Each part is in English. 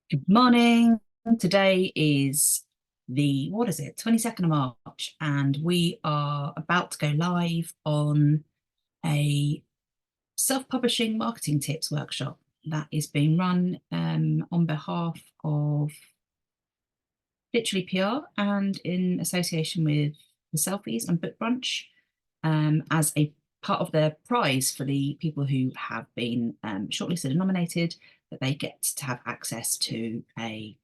Good morning. Today is the, what is it, 22nd of March, and we are about to go live on a self-publishing marketing tips workshop that is being run on behalf of Literally PR and in association with the Selfies and Book Brunch as a part of the prize for the people who have been shortlisted and nominated, that they get to have access to a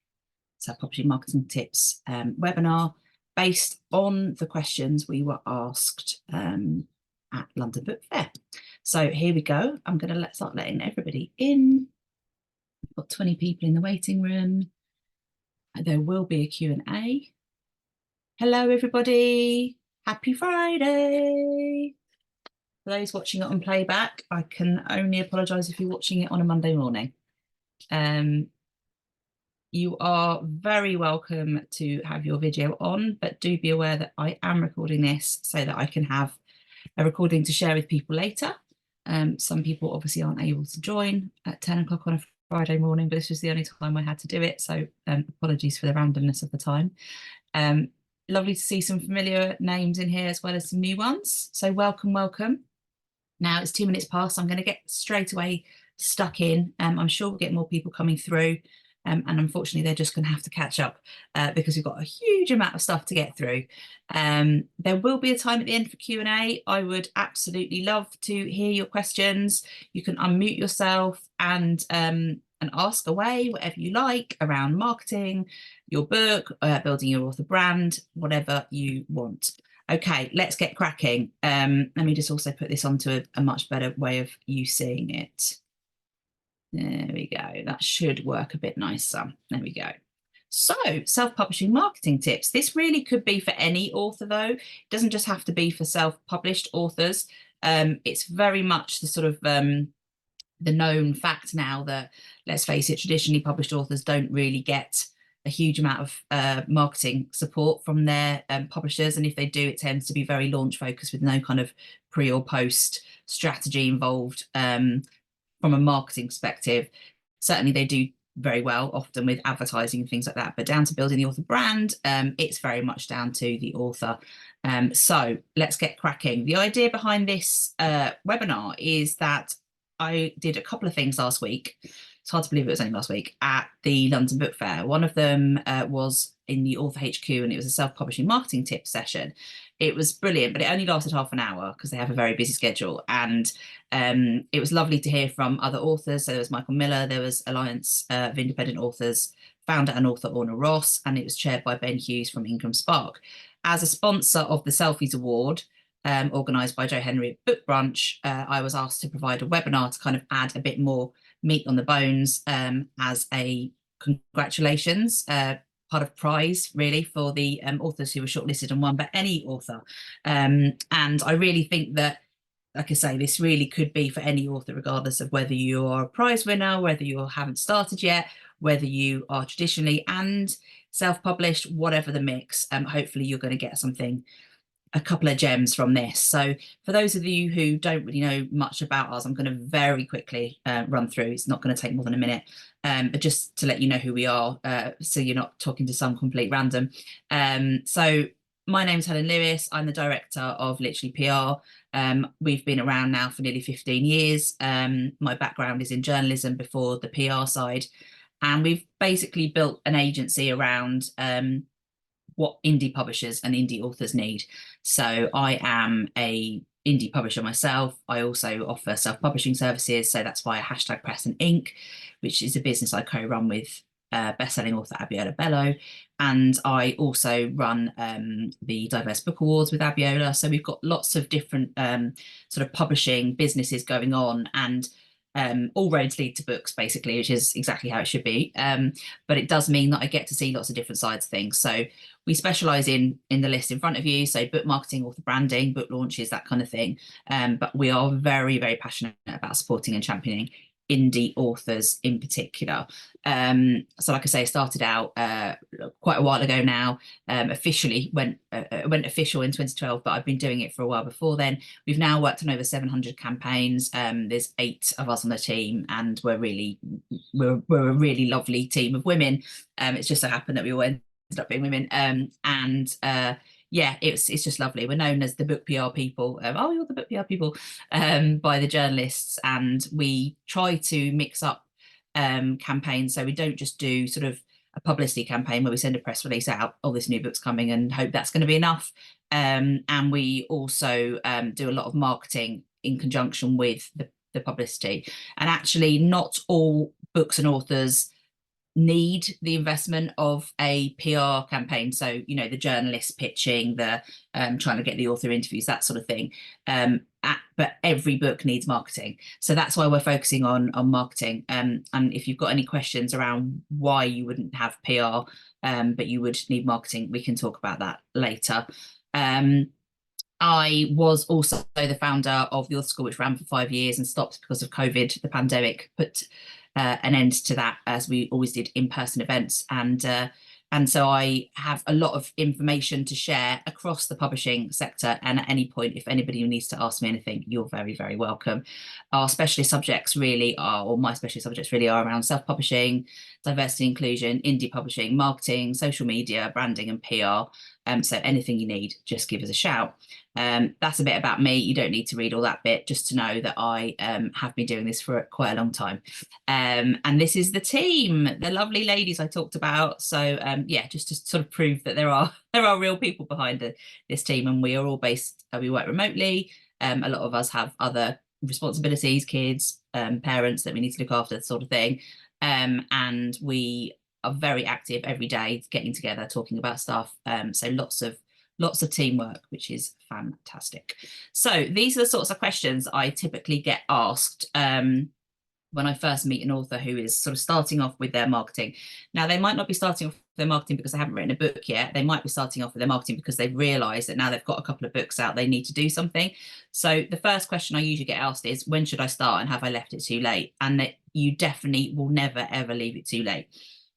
self-publishing marketing tips webinar based on the questions we were asked at London Book Fair. So here we go. I'm going to start letting everybody in. We've got 20 people in the waiting room. There will be a Q&A. Hello, everybody. Happy Friday. For those watching it on playback, I can only apologise if you're watching it on a Monday morning. You are very welcome to have your video on, but do be aware that I am recording this so that I can have a recording to share with people later. Some people obviously aren't able to join at 10 o'clock on a Friday morning, but this was the only time I had to do it, so apologies for the randomness of the time. Lovely to see some familiar names in here as well as some new ones, so welcome, welcome. Now it's 2 minutes past, I'm going to get straight away stuck in. I'm sure we'll get more people coming through. And unfortunately, they're just going to have to catch up because we've got a huge amount of stuff to get through. There will be a time at the end for Q&A. I would absolutely love to hear your questions. You can unmute yourself and ask away whatever you like around marketing, your book, building your author brand, whatever you want. Okay, let's get cracking. Let me just also put this onto a much better way of you seeing it. There we go. That should work a bit nicer. There we go. So, self-publishing marketing tips. This really could be for any author, though. It doesn't just have to be for self-published authors. It's very much the sort of the known fact now that, let's face it, traditionally published authors don't really get a huge amount of marketing support from their publishers. And if they do, it tends to be very launch focused with no kind of pre or post strategy involved. From a marketing perspective, certainly they do very well often with advertising and things like that, but down to building the author brand, it's very much down to the author. So let's get cracking. The idea behind this webinar is that I did a couple of things last week. It's hard to believe it was only last week at the London Book Fair. One of them was in the Author HQ, and it was a self-publishing marketing tips session. It was brilliant, but it only lasted half an hour because they have a very busy schedule. And it was lovely to hear from other authors. So there was Michael Miller, there was Alliance of Independent Authors, founder and author Orna Ross, and it was chaired by Ben Hughes from Ingram Spark. As a sponsor of the Selfies Award, organised by Joe Henry at Book Brunch, I was asked to provide a webinar to kind of add a bit more meat on the bones as a congratulations part of prize really for the authors who were shortlisted and won, but any author. And I really think that, like I say, this really could be for any author, regardless of whether you are a prize winner, whether you haven't started yet, whether you are traditionally and self-published, whatever the mix. Hopefully you're going to get something, a couple of gems from this. So for those of you who don't really know much about us, I'm going to very quickly run through. It's not going to take more than a minute, but just to let you know who we are, so you're not talking to some complete random. So my name is Helen Lewis. I'm the director of Literally PR. We've been around now for nearly 15 years. My background is in journalism before the PR side, and we've basically built an agency around what indie publishers and indie authors need. So I am a indie publisher myself. I also offer self-publishing services. So that's via Hashtag Press and Ink, which is a business I co-run with best-selling author Abiola Bello. And I also run the Diverse Book Awards with Abiola. So we've got lots of different sort of publishing businesses going on, and all roads lead to books, basically, which is exactly how it should be. But it does mean that I get to see lots of different sides of things. So we specialise in the list in front of you, so book marketing, author branding, book launches, that kind of thing. But we are very, very passionate about supporting and championing indie authors in particular. So like I say, I started out quite a while ago now. Officially went official in 2012, but I've been doing it for a while before then. We've now worked on over 700 campaigns. There's 8 of us on the team, and we're a really lovely team of women. It's just so happened that we all ended up being women. Yeah, it's just lovely. We're known as the book PR people. Oh, you're the book PR people, by the journalists, and we try to mix up campaigns. So we don't just do sort of a publicity campaign where we send a press release out, oh, this new book's coming, and hope that's going to be enough. And we also do a lot of marketing in conjunction with the publicity. And actually, not all books and authors need the investment of a PR campaign. So, you know, the journalists pitching, the trying to get the author interviews, that sort of thing. But every book needs marketing. So that's why we're focusing on marketing. And if you've got any questions around why you wouldn't have PR, but you would need marketing, we can talk about that later. I was also the founder of the Author School, which ran for 5 years and stopped because of COVID. The pandemic put an end to that, as we always did in-person events. And so I have a lot of information to share across the publishing sector. And at any point, if anybody needs to ask me anything, you're very, very welcome. Our specialist subjects really are, or my specialist subjects really are, around self-publishing, diversity, inclusion, indie publishing, marketing, social media, branding, and PR. So anything you need, just give us a shout. That's a bit about me. You don't need to read all that bit, just to know that I have been doing this for quite a long time. And this is the team, the lovely ladies I talked about. So yeah, just to sort of prove that there are real people behind this team, and we are all based, we work remotely. A lot of us have other responsibilities, kids, parents that we need to look after, sort of thing. And we are very active every day, getting together, talking about stuff. So lots of teamwork, which is fantastic. So these are the sorts of questions I typically get asked when I first meet an author who is sort of starting off with their marketing. Now, they might not be starting off with their marketing because they haven't written a book yet. They might be starting off with their marketing because they've realised that now they've got a couple of books out, they need to do something. So the first question I usually get asked is, when should I start, and have I left it too late? And that you definitely will never, ever leave it too late.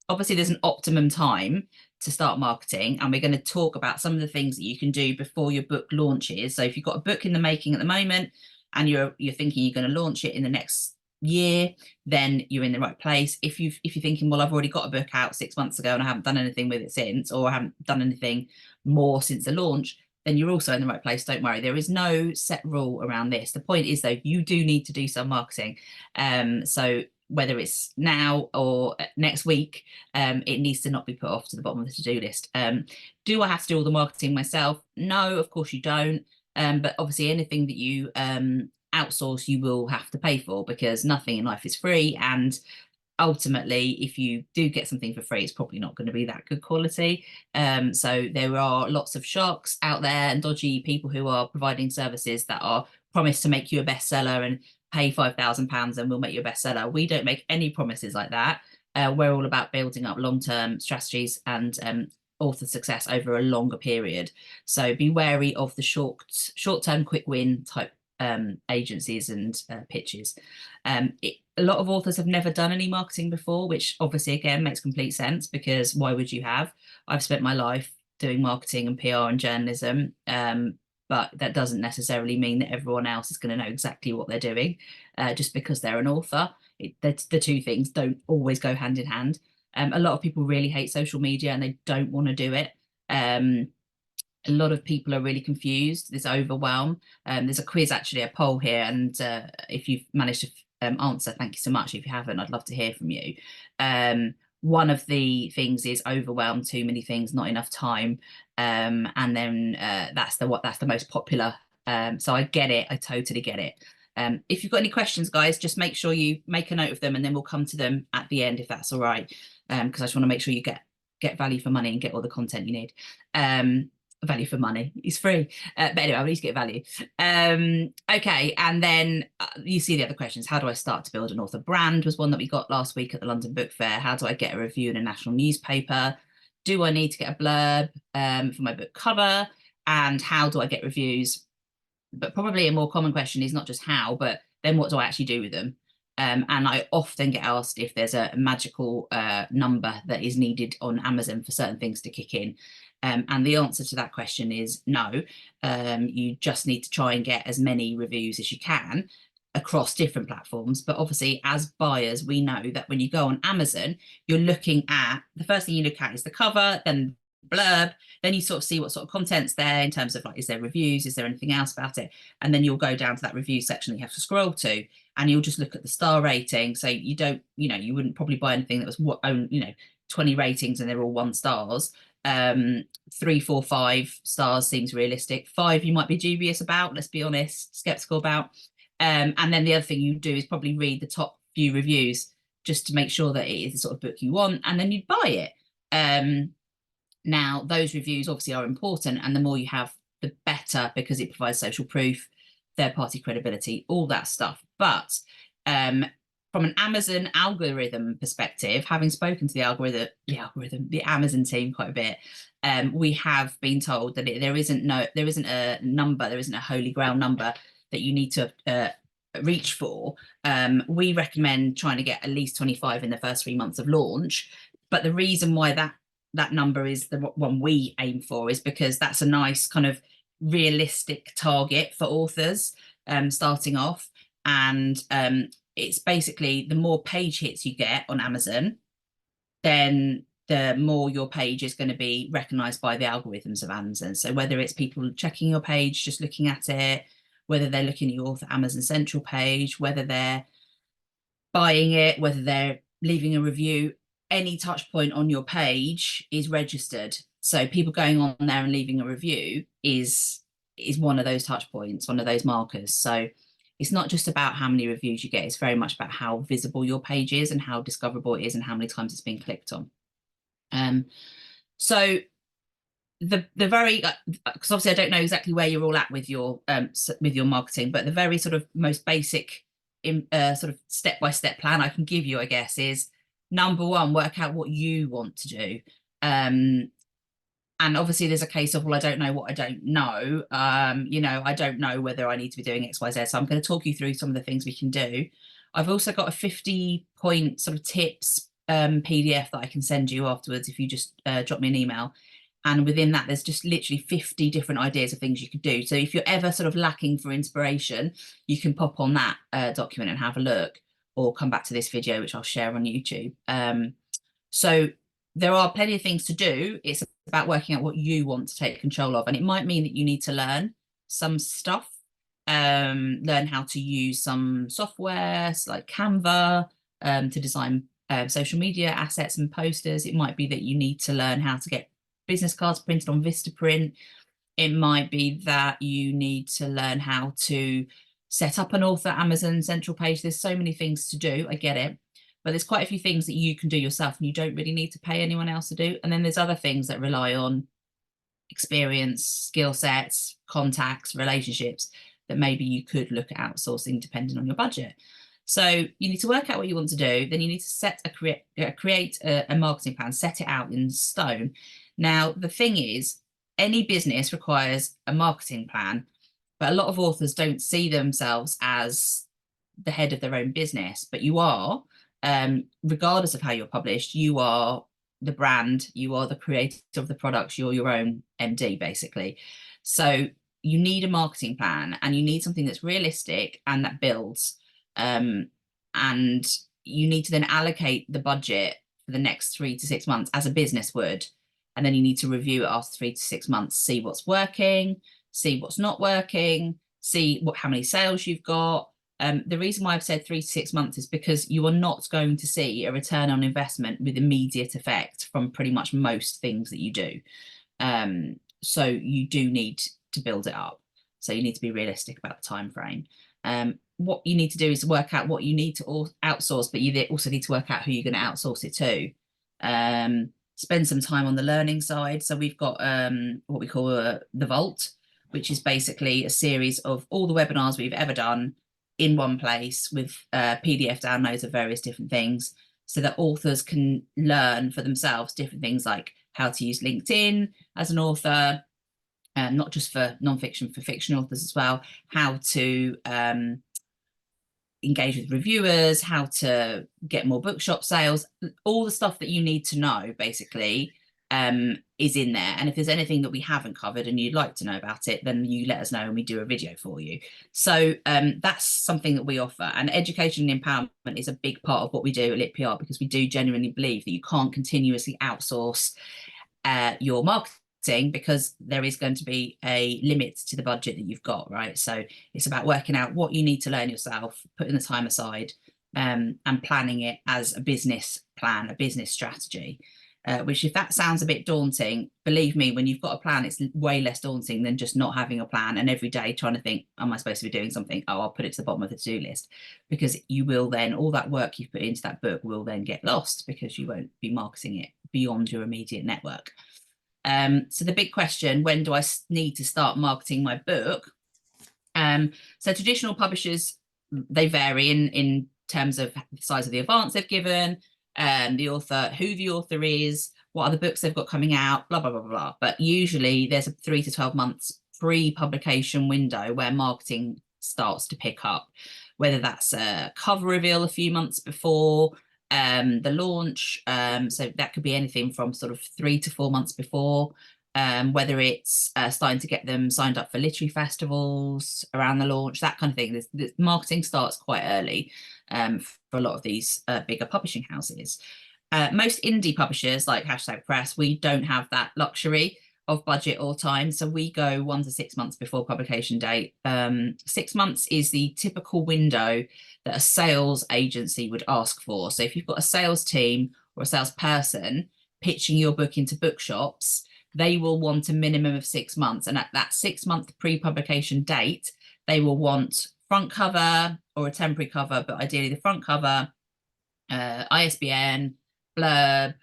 Obviously, there's an optimum time to start marketing, and we're going to talk about some of the things that you can do before your book launches. So if you've got a book in the making at the moment and you're thinking you're going to launch it in the next year, then you're in the right place. If you're thinking, well, I've already got a book out 6 months ago and I haven't done anything with it since, or I haven't done anything more since the launch, then you're also in the right place. Don't worry, there is no set rule around this. The point is, though, you do need to do some marketing. So whether it's now or next week, it needs to not be put off to the bottom of the to-do list. Do I have to do all the marketing myself? No, of course you don't. But obviously anything that you outsource, you will have to pay for, because nothing in life is free. And ultimately, if you do get something for free, it's probably not going to be that good quality. So there are lots of sharks out there and dodgy people who are providing services that are promised to make you a bestseller and pay £5,000 and we'll make you a bestseller. We don't make any promises like that. We're all about building up long-term strategies and author success over a longer period. So be wary of the short-term quick win type agencies and pitches. A lot of authors have never done any marketing before, which obviously again makes complete sense, because why would you have? I've spent my life doing marketing and PR and journalism, but that doesn't necessarily mean that everyone else is going to know exactly what they're doing just because they're an author. The two things don't always go hand in hand. A lot of people really hate social media and they don't want to do it. A lot of people are really confused. There's overwhelm. There's a quiz, actually, a poll here, and if you've managed to answer, thank you so much. If you haven't, I'd love to hear from you. One of the things is overwhelm, too many things, not enough time, and then that's the most popular. So I get it. I totally get it. If you've got any questions, guys, just make sure you make a note of them, and then we'll come to them at the end, if that's all right. Because I just want to make sure you get value for money and get all the content you need. Value for money, it's free, but anyway, I need to get value. Okay, and then you see the other questions. How do I start to build an author brand was one that we got last week at the London Book Fair. How do I get a review in a national newspaper? Do I need to get a blurb for my book cover? And how do I get reviews? But probably a more common question is not just how, but then what do I actually do with them? And I often get asked if there's a magical number that is needed on Amazon for certain things to kick in. And the answer to that question is no. You just need to try and get as many reviews as you can across different platforms. But obviously, as buyers, we know that when you go on Amazon, you're looking at, the first thing you look at is the cover, then blurb, then you sort of see what sort of content's there in terms of like, is there reviews, is there anything else about it, and then you'll go down to that review section that you have to scroll to, and you'll just look at the star rating. So you don't, you wouldn't probably buy anything that was 20 ratings and they're all 1 stars. 3, 4, 5 stars seems realistic. 5 you might be dubious about, let's be honest, skeptical about. And then the other thing you do is probably read the top few reviews just to make sure that it is the sort of book you want, and then you'd buy it. Now, those reviews obviously are important, and the more you have, the better, because it provides social proof, third-party credibility, all that stuff. But from an Amazon algorithm perspective, having spoken to the Amazon team quite a bit, we have been told that there isn't a number, there isn't a holy grail number that you need to reach for. We recommend trying to get at least 25 in the first 3 months of launch. But the reason why that number is the one we aim for is because that's a nice kind of realistic target for authors starting off. And it's basically, the more page hits you get on Amazon, then the more your page is going to be recognized by the algorithms of Amazon. So whether it's people checking your page, just looking at it, whether they're looking at your Amazon Central page, whether they're buying it, whether they're leaving a review, any touch point on your page is registered. So people going on there and leaving a review is one of those touch points, one of those markers. So it's not just about how many reviews you get, it's very much about how visible your page is and how discoverable it is and how many times it's been clicked on. So the very, because obviously I don't know exactly where you're all at with your marketing, but the very sort of most basic sort of step-by-step plan I can give you, I guess, is number 1, work out what you want to do. And obviously there's a case of, well, I don't know what I don't know. I don't know whether I need to be doing X, Y, Z. So I'm going to talk you through some of the things we can do. I've also got a 50-point sort of tips PDF that I can send you afterwards if you just drop me an email. And within that, there's just literally 50 different ideas of things you could do. So if you're ever sort of lacking for inspiration, you can pop on that document and have a look, or come back to this video, which I'll share on YouTube. So there are plenty of things to do. It's about working out what you want to take control of. And it might mean that you need to learn some stuff, learn how to use some software like Canva to design social media assets and posters. It might be that you need to learn how to get business cards printed on Vistaprint. It might be that you need to learn how to set up an author Amazon Central page. There's so many things to do, I get it, but there's quite a few things that you can do yourself and you don't really need to pay anyone else to do. And then there's other things that rely on experience, skill sets, contacts, relationships that maybe you could look at outsourcing depending on your budget. So you need to work out what you want to do. Then you need to create a marketing plan, set it out in stone. Now, the thing is, any business requires a marketing plan, but a lot of authors don't see themselves as the head of their own business, but you are, regardless of how you're published, you are the brand, you are the creator of the products, you're your own MD, basically. So you need a marketing plan, and you need something that's realistic and that builds. And you need to then allocate the budget for the next 3 to 6 months as a business would. And then you need to review it after 3 to 6 months, see what's working, see what's not working, see how many sales you've got. The reason why I've said 3 to 6 months is because you are not going to see a return on investment with immediate effect from pretty much most things that you do. So you do need to build it up. So you need to be realistic about the time frame. What you need to do is work out what you need to outsource, but you also need to work out who you're going to outsource it to. Spend some time on the learning side. So we've got what we call the Vault, which is basically a series of all the webinars we've ever done in one place with PDF downloads of various different things, so that authors can learn for themselves different things like how to use LinkedIn as an author, not just for non-fiction, for fiction authors as well, how to engage with reviewers, how to get more bookshop sales, all the stuff that you need to know basically is in there. And if there's anything that we haven't covered and you'd like to know about it, then you let us know and we do a video for you. So that's something that we offer. And education and empowerment is a big part of what we do at LitPR, because we do genuinely believe that you can't continuously outsource your marketing, because there is going to be a limit to the budget that you've got, right? So it's about working out what you need to learn yourself, putting the time aside, and planning it as a business plan, a business strategy. Which, if that sounds a bit daunting, believe me, when you've got a plan, it's way less daunting than just not having a plan and every day trying to think, am I supposed to be doing something? Oh, I'll put it to the bottom of the to-do list. Because you will then, all that work you've put into that book will then get lost, because you won't be marketing it beyond your immediate network. So the big question, when do I need to start marketing my book? So traditional publishers, they vary in terms of the size of the advance they've given, the author, who the author is, what other books they've got coming out, blah, blah, blah, blah. But usually there's a 3 to 12 months pre-publication window where marketing starts to pick up, whether that's a cover reveal a few months before the launch. So that could be anything from sort of 3 to 4 months before, whether it's starting to get them signed up for literary festivals around the launch, that kind of thing. The marketing starts quite early for a lot of these bigger publishing houses. Most indie publishers like #Press, we don't have that luxury of budget or time, so we go 1 to 6 months before publication date. 6 months is the typical window that a sales agency would ask for. So if you've got a sales team or a salesperson pitching your book into bookshops, they will want a minimum of 6 months. And at that 6-month pre-publication date, they will want front cover or a temporary cover, but ideally the front cover, ISBN, blurb,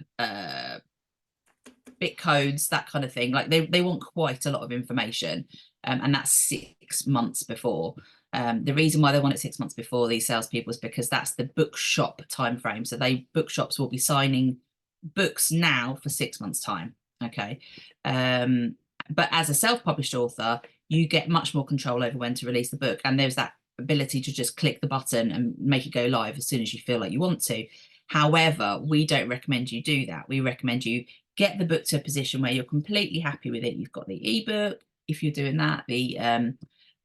bit codes, that kind of thing. Like they want quite a lot of information, and that's 6 months before. The reason why they want it 6 months before, these salespeople, is because that's the bookshop timeframe. So bookshops will be signing books now for 6 months' time. Okay. But as a self-published author, you get much more control over when to release the book. And there's that ability to just click the button and make it go live as soon as you feel like you want to. However, we don't recommend you do that. We recommend you get the book to a position where you're completely happy with it. You've got the ebook, if you're doing that, the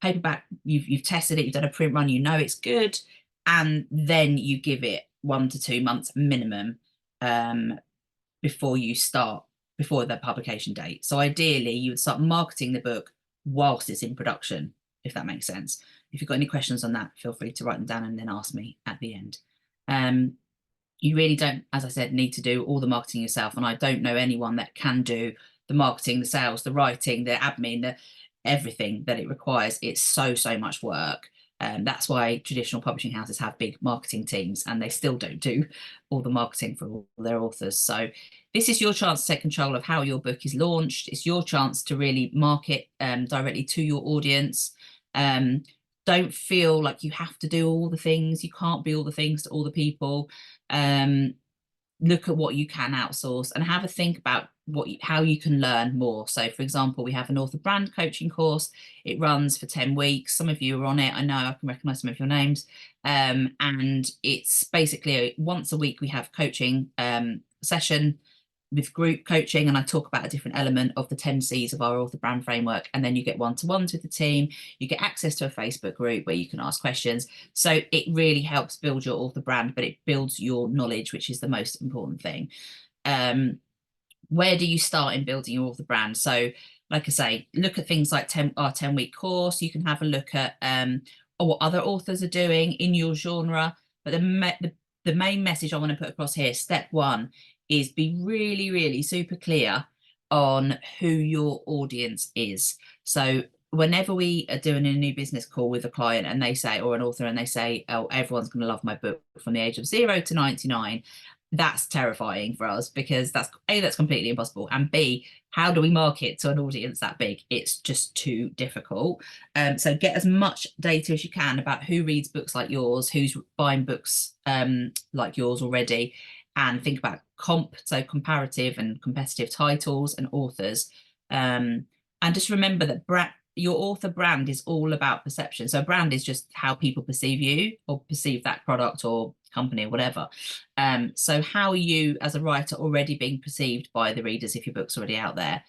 paperback, you've tested it, you've done a print run, you know it's good. And then you give it 1 to 2 months minimum before the publication date. So ideally you would start marketing the book whilst it's in production, if that makes sense. If you've got any questions on that, feel free to write them down and then ask me at the end. You really don't, as I said, need to do all the marketing yourself. And I don't know anyone that can do the marketing, the sales, the writing, the admin, everything that it requires. It's so much work. That's why traditional publishing houses have big marketing teams, and they still don't do all the marketing for all their authors. So this is your chance to take control of how your book is launched. It's your chance to really market directly to your audience. Don't feel like you have to do all the things. You can't be all the things to all the people. Look at what you can outsource and have a think about how you can learn more. So for example, we have an author brand coaching course. It runs for 10 weeks. Some of you are on it. I know I can recognize some of your names. And it's basically once a week we have coaching session with group coaching, and I talk about a different element of the 10 C's of our author brand framework. And then you get one-to-ones with the team. You get access to a Facebook group where you can ask questions. So it really helps build your author brand, but it builds your knowledge, which is the most important thing. Where do you start in building your author brand? So like I say, look at things like our 10-week course. You can have a look at what other authors are doing in your genre. But the main message I want to put across here, step 1, is be really super clear on who your audience is. So whenever we are doing a new business call with a client and they say, or an author, and they say, oh, everyone's going to love my book from the age of 0 to 99, that's terrifying for us, because that's completely impossible, and B, how do we market to an audience that big? It's just too difficult. So get as much data as you can about who reads books like yours, who's buying books like yours already, and think about so comparative and competitive titles and authors. And just remember that your author brand is all about perception. So brand is just how people perceive you or perceive that product or company or whatever. So how are you as a writer already being perceived by the readers if your book's already out there?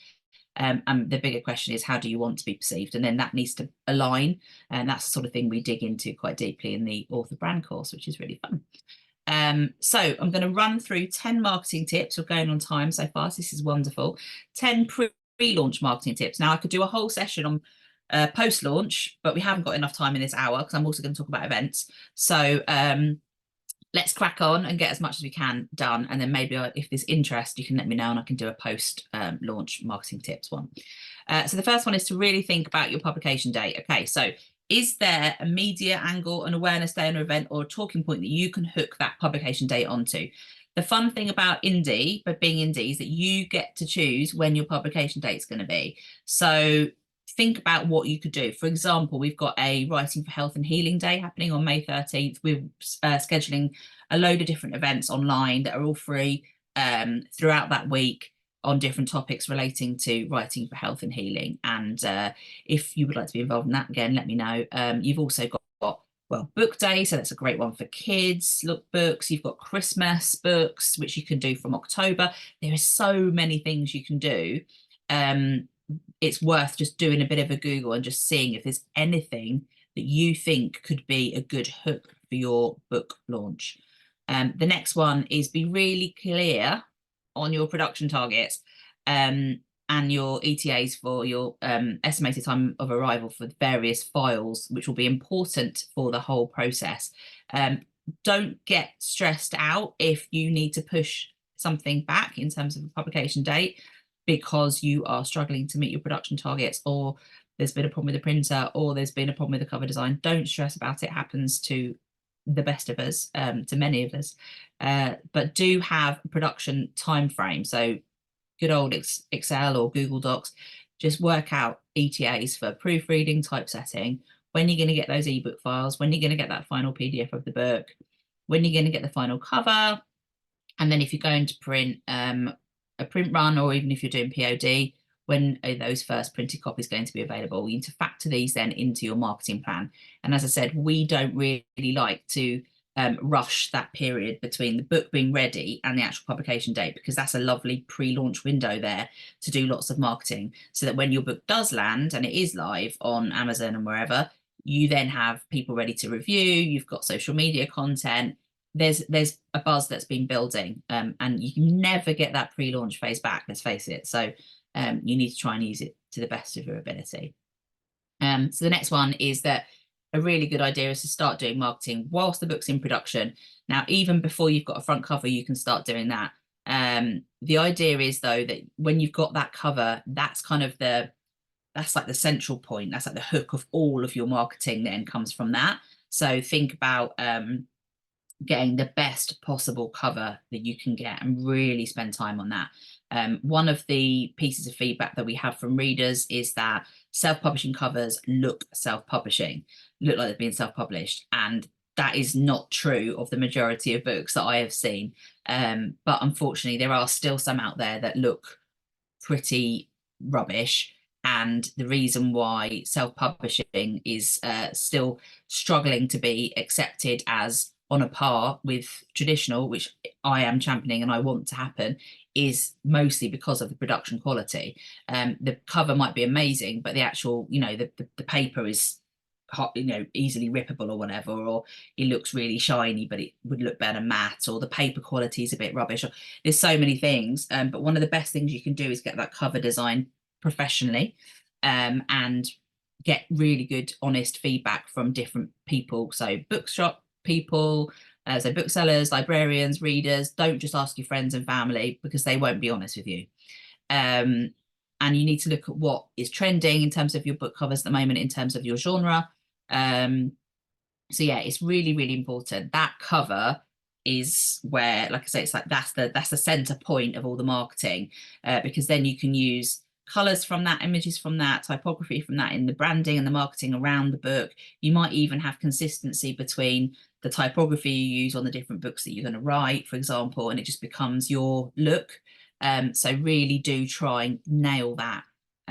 And the bigger question is, how do you want to be perceived? And then that needs to align. And that's the sort of thing we dig into quite deeply in the author brand course, which is really fun. So I'm going to run through 10 marketing tips. We're going on time so far, so this is wonderful. 10 pre-launch marketing tips. Now I could do a whole session on post-launch, but we haven't got enough time in this hour because I'm also going to talk about events. So let's crack on and get as much as we can done. And then maybe if there's interest, you can let me know and I can do a post-launch marketing tips one. So the first one is to really think about your publication date. Okay, so is there a media angle, an awareness day, an event, or a talking point that you can hook that publication date onto? The fun thing about indie, but being indie, is that you get to choose when your publication date is going to be. So think about what you could do. For example, we've got a Writing for Health and Healing Day happening on May 13th. We're scheduling a load of different events online that are all free throughout that week on different topics relating to writing for health and healing. And if you would like to be involved in that, again, let me know. You've also got, well, book day, so that's a great one for kids. Look, books. You've got Christmas books, which you can do from October. There are so many things you can do. It's worth just doing a bit of a Google and just seeing if there's anything that you think could be a good hook for your book launch. The next one is be really clear on your production targets and your ETAs for your estimated time of arrival for the various files, which will be important for the whole process. Don't get stressed out if you need to push something back in terms of a publication date because you are struggling to meet your production targets, or there's been a problem with the printer, or there's been a problem with the cover design. Don't stress about it. It happens to the best of us, to many of us, but do have a production time frame. So good old Excel or Google Docs, just work out ETAs for proofreading, typesetting, when you're going to get those ebook files, when you're going to get that final PDF of the book, when you're going to get the final cover. And then if you're going to print a print run, or even if you're doing POD, when are those first printed copies going to be available? You need to factor these then into your marketing plan. And as I said, we don't really like to rush that period between the book being ready and the actual publication date, because that's a lovely pre-launch window there to do lots of marketing, so that when your book does land and it is live on Amazon and wherever, you then have people ready to review, you've got social media content, there's a buzz that's been building, and you can never get that pre-launch phase back, let's face it. So you need to try and use it to the best of your ability. So the next one is that a really good idea is to start doing marketing whilst the book's in production. Now, even before you've got a front cover, you can start doing that. The idea is, though, that when you've got that cover, that's kind of that's like the central point. That's like the hook of all of your marketing then comes from that. So think about getting the best possible cover that you can get and really spend time on that. One of the pieces of feedback that we have from readers is that self-publishing covers look self-publishing, look like they're being self-published, and that is not true of the majority of books that I have seen. But unfortunately, there are still some out there that look pretty rubbish. And the reason why self-publishing is still struggling to be accepted as on a par with traditional, which I am championing and I want to happen, is mostly because of the production quality. The cover might be amazing, but the actual, the paper is hot, easily rippable or whatever, or it looks really shiny, but it would look better matte, or the paper quality is a bit rubbish. There's so many things, but one of the best things you can do is get that cover design professionally, and get really good, honest feedback from different people. So bookshop people, so booksellers, librarians, readers. Don't just ask your friends and family, because they won't be honest with you. And you need to look at what is trending in terms of your book covers at the moment, in terms of your genre. So yeah, it's really, really important. That cover is where, like I say, it's like that's the center point of all the marketing, because then you can use colors from that, images from that, typography from that in the branding and the marketing around the book. You might even have consistency between the typography you use on the different books that you're going to write, for example, and it just becomes your look. So really do try and nail that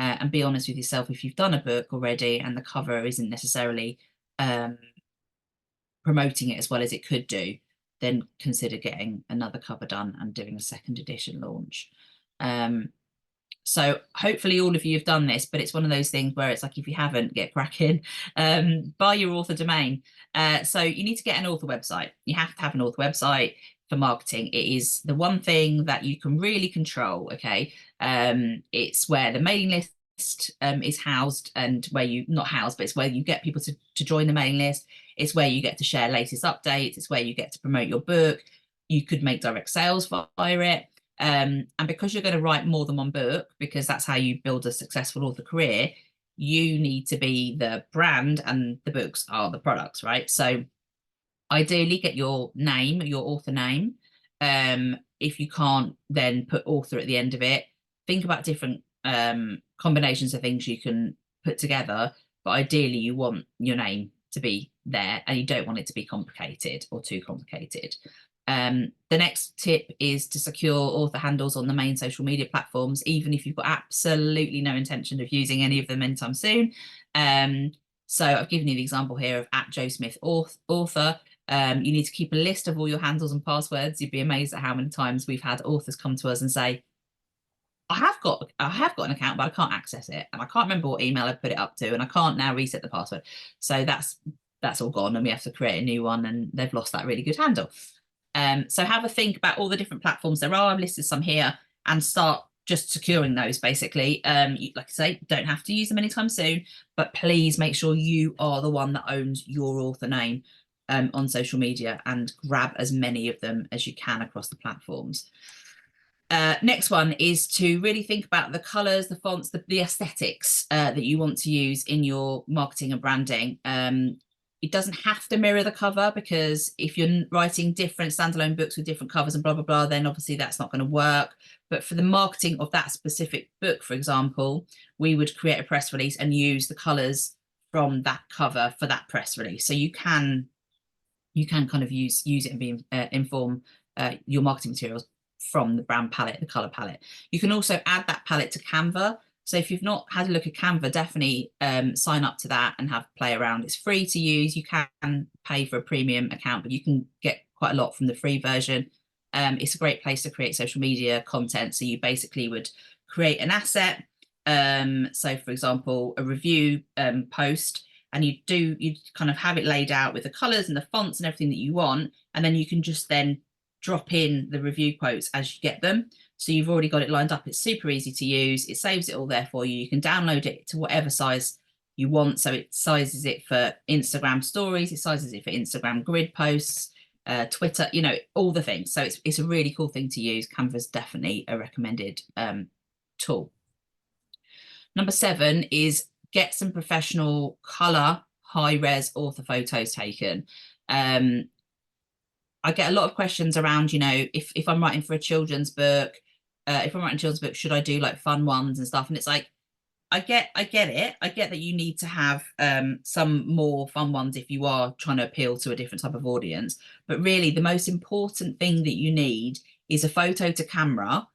and be honest with yourself. If you've done a book already and the cover isn't necessarily promoting it as well as it could do, then consider getting another cover done and doing a second edition launch. So hopefully all of you have done this, but it's one of those things where it's like, if you haven't, get cracking. Buy your author domain. So you need to get an author website. You have to have an author website for marketing. It is the one thing that you can really control. Okay. It's where the mailing list is housed, and where you, not housed, but it's where you get people to join the mailing list. It's where you get to share latest updates. It's where you get to promote your book. You could make direct sales via it. And because you're going to write more than one book, because that's how you build a successful author career, you need to be the brand and the books are the products, right? So ideally get your name, your author name. If you can't, then put author at the end of it. Think about different combinations of things you can put together, but ideally you want your name to be there and you don't want it to be complicated or too complicated. The next tip is to secure author handles on the main social media platforms, even if you've got absolutely no intention of using any of them anytime soon. So I've given you the example here of @JoeSmith author. You need to keep a list of all your handles and passwords. You'd be amazed at how many times we've had authors come to us and say, I have got an account, but I can't access it, and I can't remember what email I put it up to, and I can't now reset the password. So that's all gone, and we have to create a new one, and they've lost that really good handle. So have a think about all the different platforms there are. I've listed some here, and start just securing those basically. Like I say, don't have to use them anytime soon, but please make sure you are the one that owns your author name on social media, and grab as many of them as you can across the platforms. Next one is to really think about the colors, the fonts, the aesthetics that you want to use in your marketing and branding. It doesn't have to mirror the cover, because if you're writing different standalone books with different covers and blah, blah, blah, then obviously that's not going to work. But for the marketing of that specific book, for example, we would create a press release and use the colors from that cover for that press release. So you can kind of use it and inform your marketing materials from the brand palette, the color palette. You can also add that palette to Canva. So if you've not had a look at Canva, definitely sign up to that and have play around. It's free to use. You can pay for a premium account, but you can get quite a lot from the free version. It's a great place to create social media content. So you basically would create an asset. So for example, a review post, and you kind of have it laid out with the colors and the fonts and everything that you want. And then you can just then drop in the review quotes as you get them. So you've already got it lined up. It's super easy to use. It saves it all there for you. You can download it to whatever size you want. So it sizes it for Instagram stories. It sizes it for Instagram grid posts, Twitter, all the things. So it's a really cool thing to use. Canva's definitely a recommended tool. Number 7 is get some professional color, high-res author photos taken. I get a lot of questions around, if I'm writing for a children's book, should I do like fun ones and stuff? And it's like, I get it. I get that you need to have some more fun ones if you are trying to appeal to a different type of audience. But really, the most important thing that you need is a photo to camera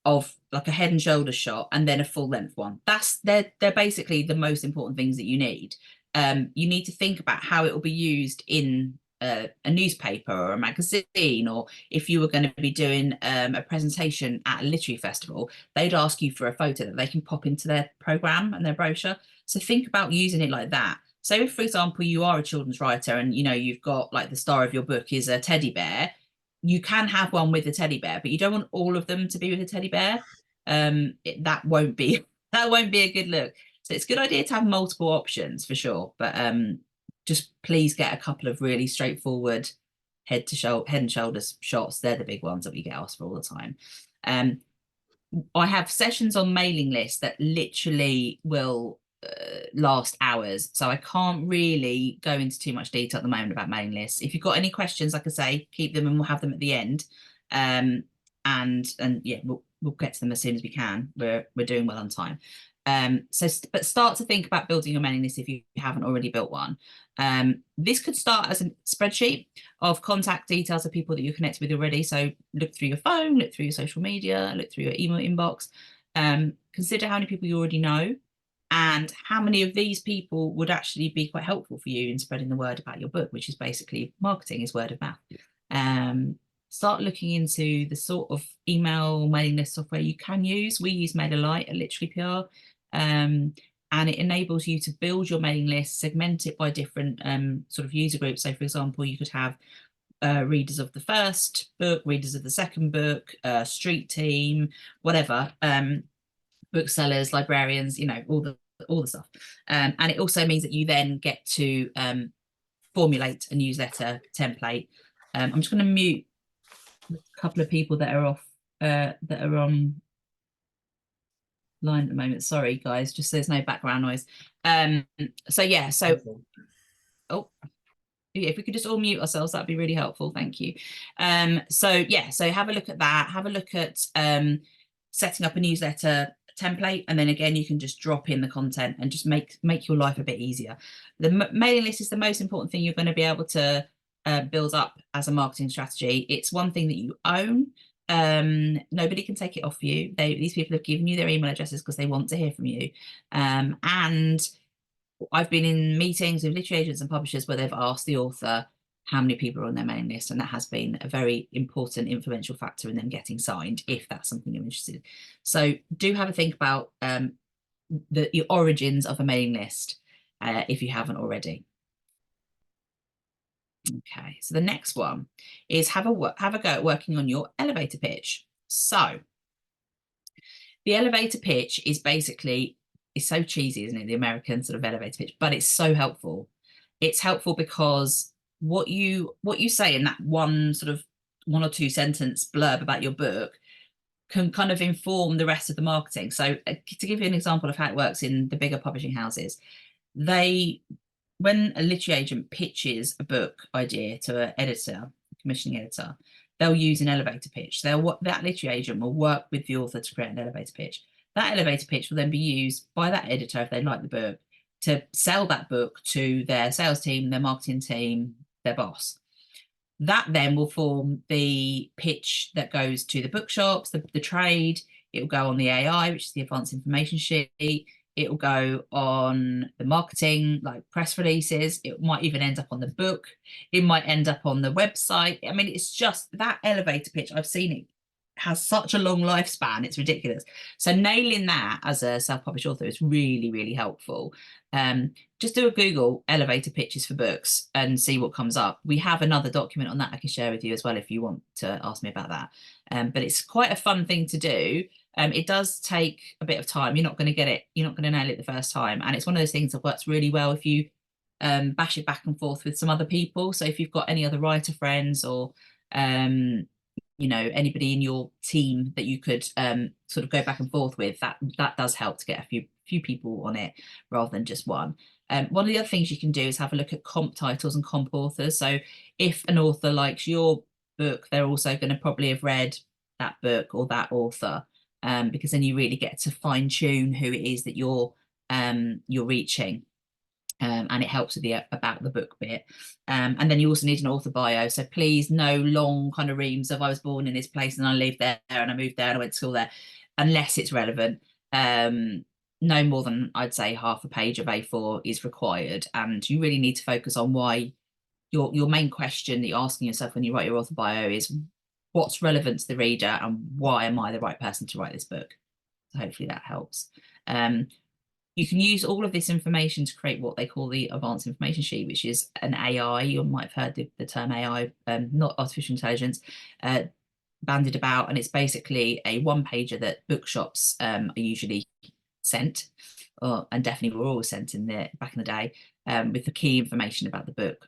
of like a head and shoulders shot, and then a full length one. They're basically the most important things that you need. You need to think about how it will be used in a newspaper or a magazine, or if you were going to be doing a presentation at a literary festival, they'd ask you for a photo that they can pop into their program and their brochure. So think about using it like that. So if, for example, you are a children's writer and you've got like the star of your book is a teddy bear, you can have one with a teddy bear, but you don't want all of them to be with a teddy bear. That won't be a good look. So it's a good idea to have multiple options for sure, but just please get a couple of really straightforward head and shoulders shots. They're the big ones that we get asked for all the time. I have sessions on mailing lists that literally will last hours, so I can't really go into too much detail at the moment about mailing lists. If you've got any questions, like I say, keep them and we'll have them at the end. And yeah, we'll get to them as soon as we can. We're doing well on time. But start to think about building your mailing list if you haven't already built one. This could start as a spreadsheet of contact details of people that you're connected with already. So look through your phone, look through your social media, look through your email inbox. Consider how many people you already know and how many of these people would actually be quite helpful for you in spreading the word about your book, which is basically marketing is word of mouth. Start looking into the sort of email mailing list software you can use. We use MailerLite at LitPR, and it enables you to build your mailing list, segment it by different sort of user groups. So, for example, you could have readers of the first book, readers of the second book, street team, whatever, booksellers, librarians, you know, all the stuff. And it also means that you then get to formulate a newsletter template. I'm just going to mute a couple of people that are off, that are on line at the moment. Sorry, guys, just so there's no background noise. So yeah, so oh, if we could just all mute ourselves, that'd be really helpful. Thank you. So yeah, so have a look at that. Have a look at setting up a newsletter template, and then again you can just drop in the content and just make your life a bit easier. The mailing list is the most important thing you're going to be able to build up as a marketing strategy. It's one thing that you own. Nobody can take it off you. These people have given you their email addresses because they want to hear from you, and I've been in meetings with literary agents and publishers where they've asked the author how many people are on their mailing list, and that has been a very important influential factor in them getting signed, if that's something you're interested in. So do have a think about the origins of a mailing list if you haven't already. Okay, so the next one is have a go at working on your elevator pitch. So the elevator pitch is basically, it's so cheesy, isn't it? The American sort of elevator pitch, but it's so helpful. It's helpful because what you say in that one or two sentence blurb about your book can kind of inform the rest of the marketing. So to give you an example of how it works in the bigger publishing houses, when a literary agent pitches a book idea to an editor, commissioning editor, they'll use an elevator pitch. That literary agent will work with the author to create an elevator pitch. That elevator pitch will then be used by that editor, if they like the book, to sell that book to their sales team, their marketing team, their boss. That then will form the pitch that goes to the bookshops, the trade. It will go on the AI, which is the advanced information sheet. It will go on the marketing, like press releases. It might even end up on the book. It might end up on the website. I mean, it's just that elevator pitch. I've seen it has such a long lifespan. It's ridiculous. So nailing that as a self-published author is really, really helpful. Just do a Google elevator pitches for books and see what comes up. We have another document on that I can share with you as well if you want to ask me about that. But it's quite a fun thing to do. It does take a bit of time. You're not going to get it. You're not going to nail it the first time. And it's one of those things that works really well if you bash it back and forth with some other people. So if you've got any other writer friends or you know, anybody in your team that you could sort of go back and forth with, that does help to get a few people on it rather than just one. One of the other things you can do is have a look at comp titles and comp authors. So if an author likes your book, they're also going to probably have read that book or that author, because then you really get to fine tune who it is that you're reaching. And it helps with the about the book bit. And then you also need an author bio. So please, no long kind of reams of I was born in this place and I lived there and I moved there and I went to school there, unless it's relevant. No more than, I'd say, half a page of A4 is required. And you really need to focus on why your main question that you're asking yourself when you write your author bio is what's relevant to the reader and why am I the right person to write this book? So hopefully that helps. You can use all of this information to create what they call the advanced information sheet, which is an AI. You might have heard the term AI, not artificial intelligence, bandied about. And it's basically a one-pager that bookshops are usually sent, and definitely were always sent back in the day, with the key information about the book.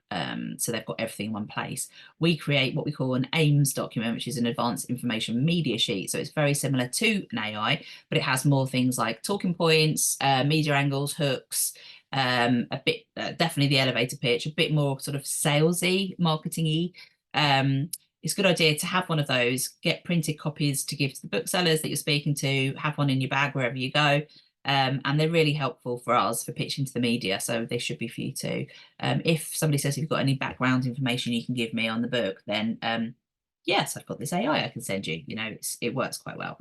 So they've got everything in one place. We create what we call an AIMS document, which is an advanced information media sheet. So it's very similar to an AI, but it has more things like talking points, media angles, hooks, a bit, definitely the elevator pitch, a bit more sort of salesy, marketing-y. It's a good idea to have one of those, get printed copies to give to the booksellers that you're speaking to, have one in your bag wherever you go. And they're really helpful for us for pitching to the media, so they should be for you too. If somebody says you've got any background information you can give me on the book, then yes, I've got this AI I can send you. You know, it works quite well.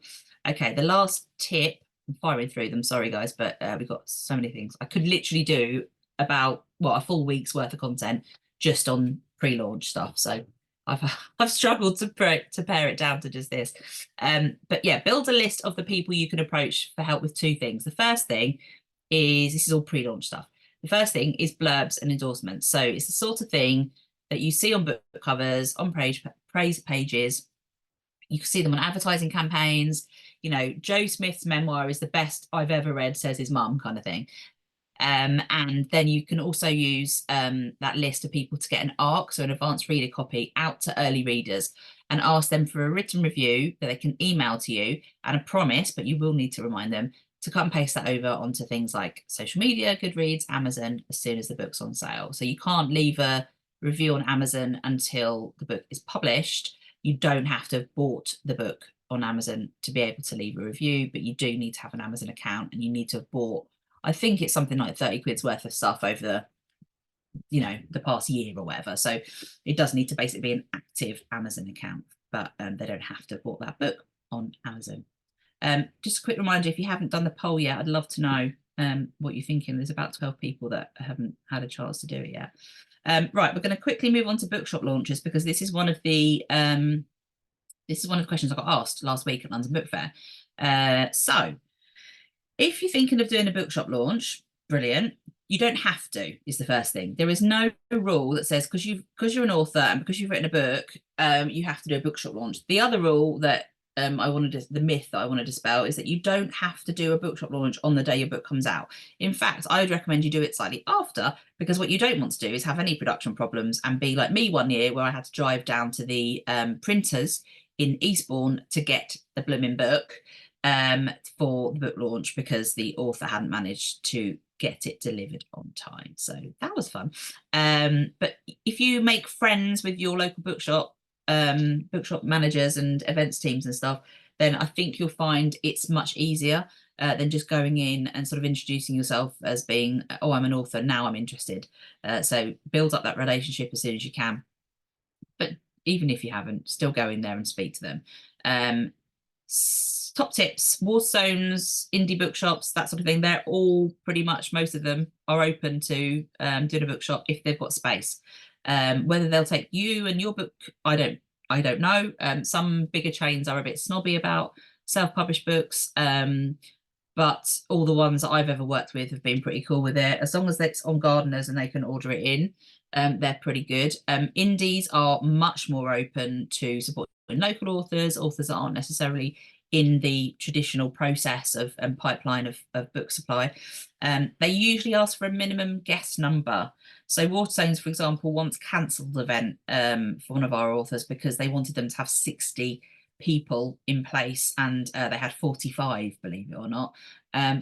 Okay, the last tip I'm firing through them, sorry guys, but we've got so many things. I could literally do about, what, a full week's worth of content just on pre-launch stuff. So I've struggled to pare it down to just this. But yeah, build a list of the people you can approach for help with two things. The first thing is, this is all pre-launch stuff. The first thing is blurbs and endorsements. So it's the sort of thing that you see on book covers, on praise pages. You can see them on advertising campaigns. You know, Joe Smith's memoir is the best I've ever read, says his mum, kind of thing. And then you can also use that list of people to get an ARC, so an advanced reader copy, out to early readers and ask them for a written review that they can email to you, and a promise, but you will need to remind them to cut and paste that over onto things like social media, Goodreads, Amazon, as soon as the book's on sale. So you can't leave a review on Amazon until the book is published. You don't have to have bought the book on Amazon to be able to leave a review, but you do need to have an Amazon account, and you need to have bought, I think it's something like 30 quid's worth of stuff over the, you know, the past year or whatever. So it does need to basically be an active Amazon account, but they don't have to have bought that book on Amazon. Just a quick reminder, if you haven't done the poll yet, I'd love to know what you're thinking. There's about 12 people that haven't had a chance to do it yet. Right, we're going to quickly move on to bookshop launches, because this is one of the questions I got asked last week at London Book Fair. So if you're thinking of doing a bookshop launch, brilliant. You don't have to, is the first thing. There is no rule that says because you're an author and because you've written a book, you have to do a bookshop launch. The other rule that the myth that I want to dispel is that you don't have to do a bookshop launch on the day your book comes out. In fact, I would recommend you do it slightly after, because what you don't want to do is have any production problems and be like me one year, where I had to drive down to the printers in Eastbourne to get the blooming book for the book launch, because the author hadn't managed to get it delivered on time. So that was fun. But if you make friends with your local bookshop managers and events teams and stuff, then I think you'll find it's much easier than just going in and sort of introducing yourself as being, oh, I'm an author, now I'm interested. So build up that relationship as soon as you can. But even if you haven't, still go in there and speak to them. Top tips: Waterstones, indie bookshops, that sort of thing. They're all pretty much, most of them are open to doing a bookshop if they've got space. Whether they'll take you and your book, I don't know. Some bigger chains are a bit snobby about self-published books, but all the ones that I've ever worked with have been pretty cool with it. As long as it's on Gardeners and they can order it in, they're pretty good. Indies are much more open to supporting local authors that aren't necessarily in the traditional process of pipeline of book supply. They usually ask for a minimum guest number. So Waterstones, for example, once cancelled the event for one of our authors because they wanted them to have 60 people in place, and they had 45, believe it or not.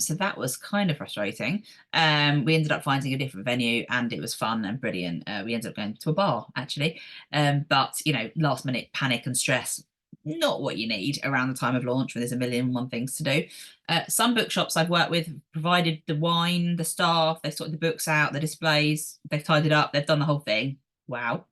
So that was kind of frustrating. We ended up finding a different venue, and it was fun and brilliant. We ended up going to a bar, actually. But, you know, last minute panic and stress, not what you need around the time of launch when there's a million and one things to do. Some bookshops I've worked with provided the wine, the staff, they sorted the books out, the displays, they've tidied up, they've done the whole thing. Wow.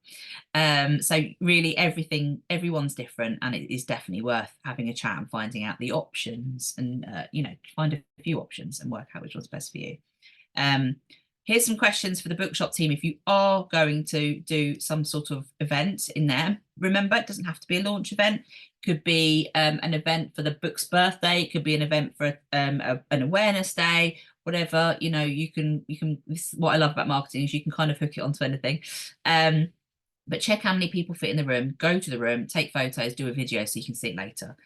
So really everyone's different, and it is definitely worth having a chat and finding out the options, and you know, find a few options and work out which one's best for you. Here's some questions for the bookshop team. If you are going to do some sort of event in there, remember, it doesn't have to be a launch event. It could be an event for the book's birthday. It could be an event for an awareness day, whatever. You know, you can, this is what I love about marketing, is you can kind of hook it onto anything. But check how many people fit in the room, go to the room, take photos, do a video so you can see it later.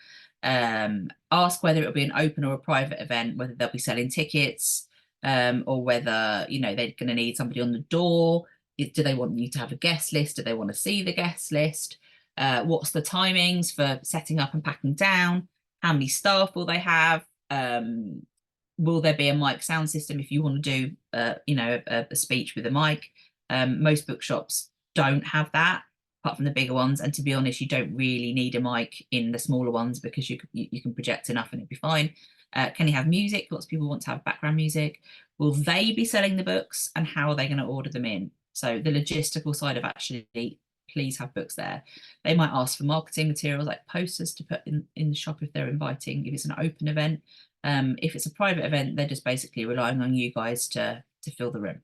Ask whether it'll be an open or a private event, whether they'll be selling tickets, or whether, you know, they're going to need somebody on the door. Do they want you to have a guest list? Do they want to see the guest list? What's the timings for setting up and packing down? How many staff will they have? Will there be a mic sound system if you want to do, you know, a speech with a mic? Most bookshops don't have that, apart from the bigger ones. And to be honest, you don't really need a mic in the smaller ones, because you can project enough and it'll be fine. Can you have music? Lots of people want to have background music. Will they be selling the books, and how are they going to order them in? So the logistical side of actually, please have books there. They might ask for marketing materials like posters to put in the shop if they're inviting, if it's an open event. If it's a private event, they're just basically relying on you guys to fill the room.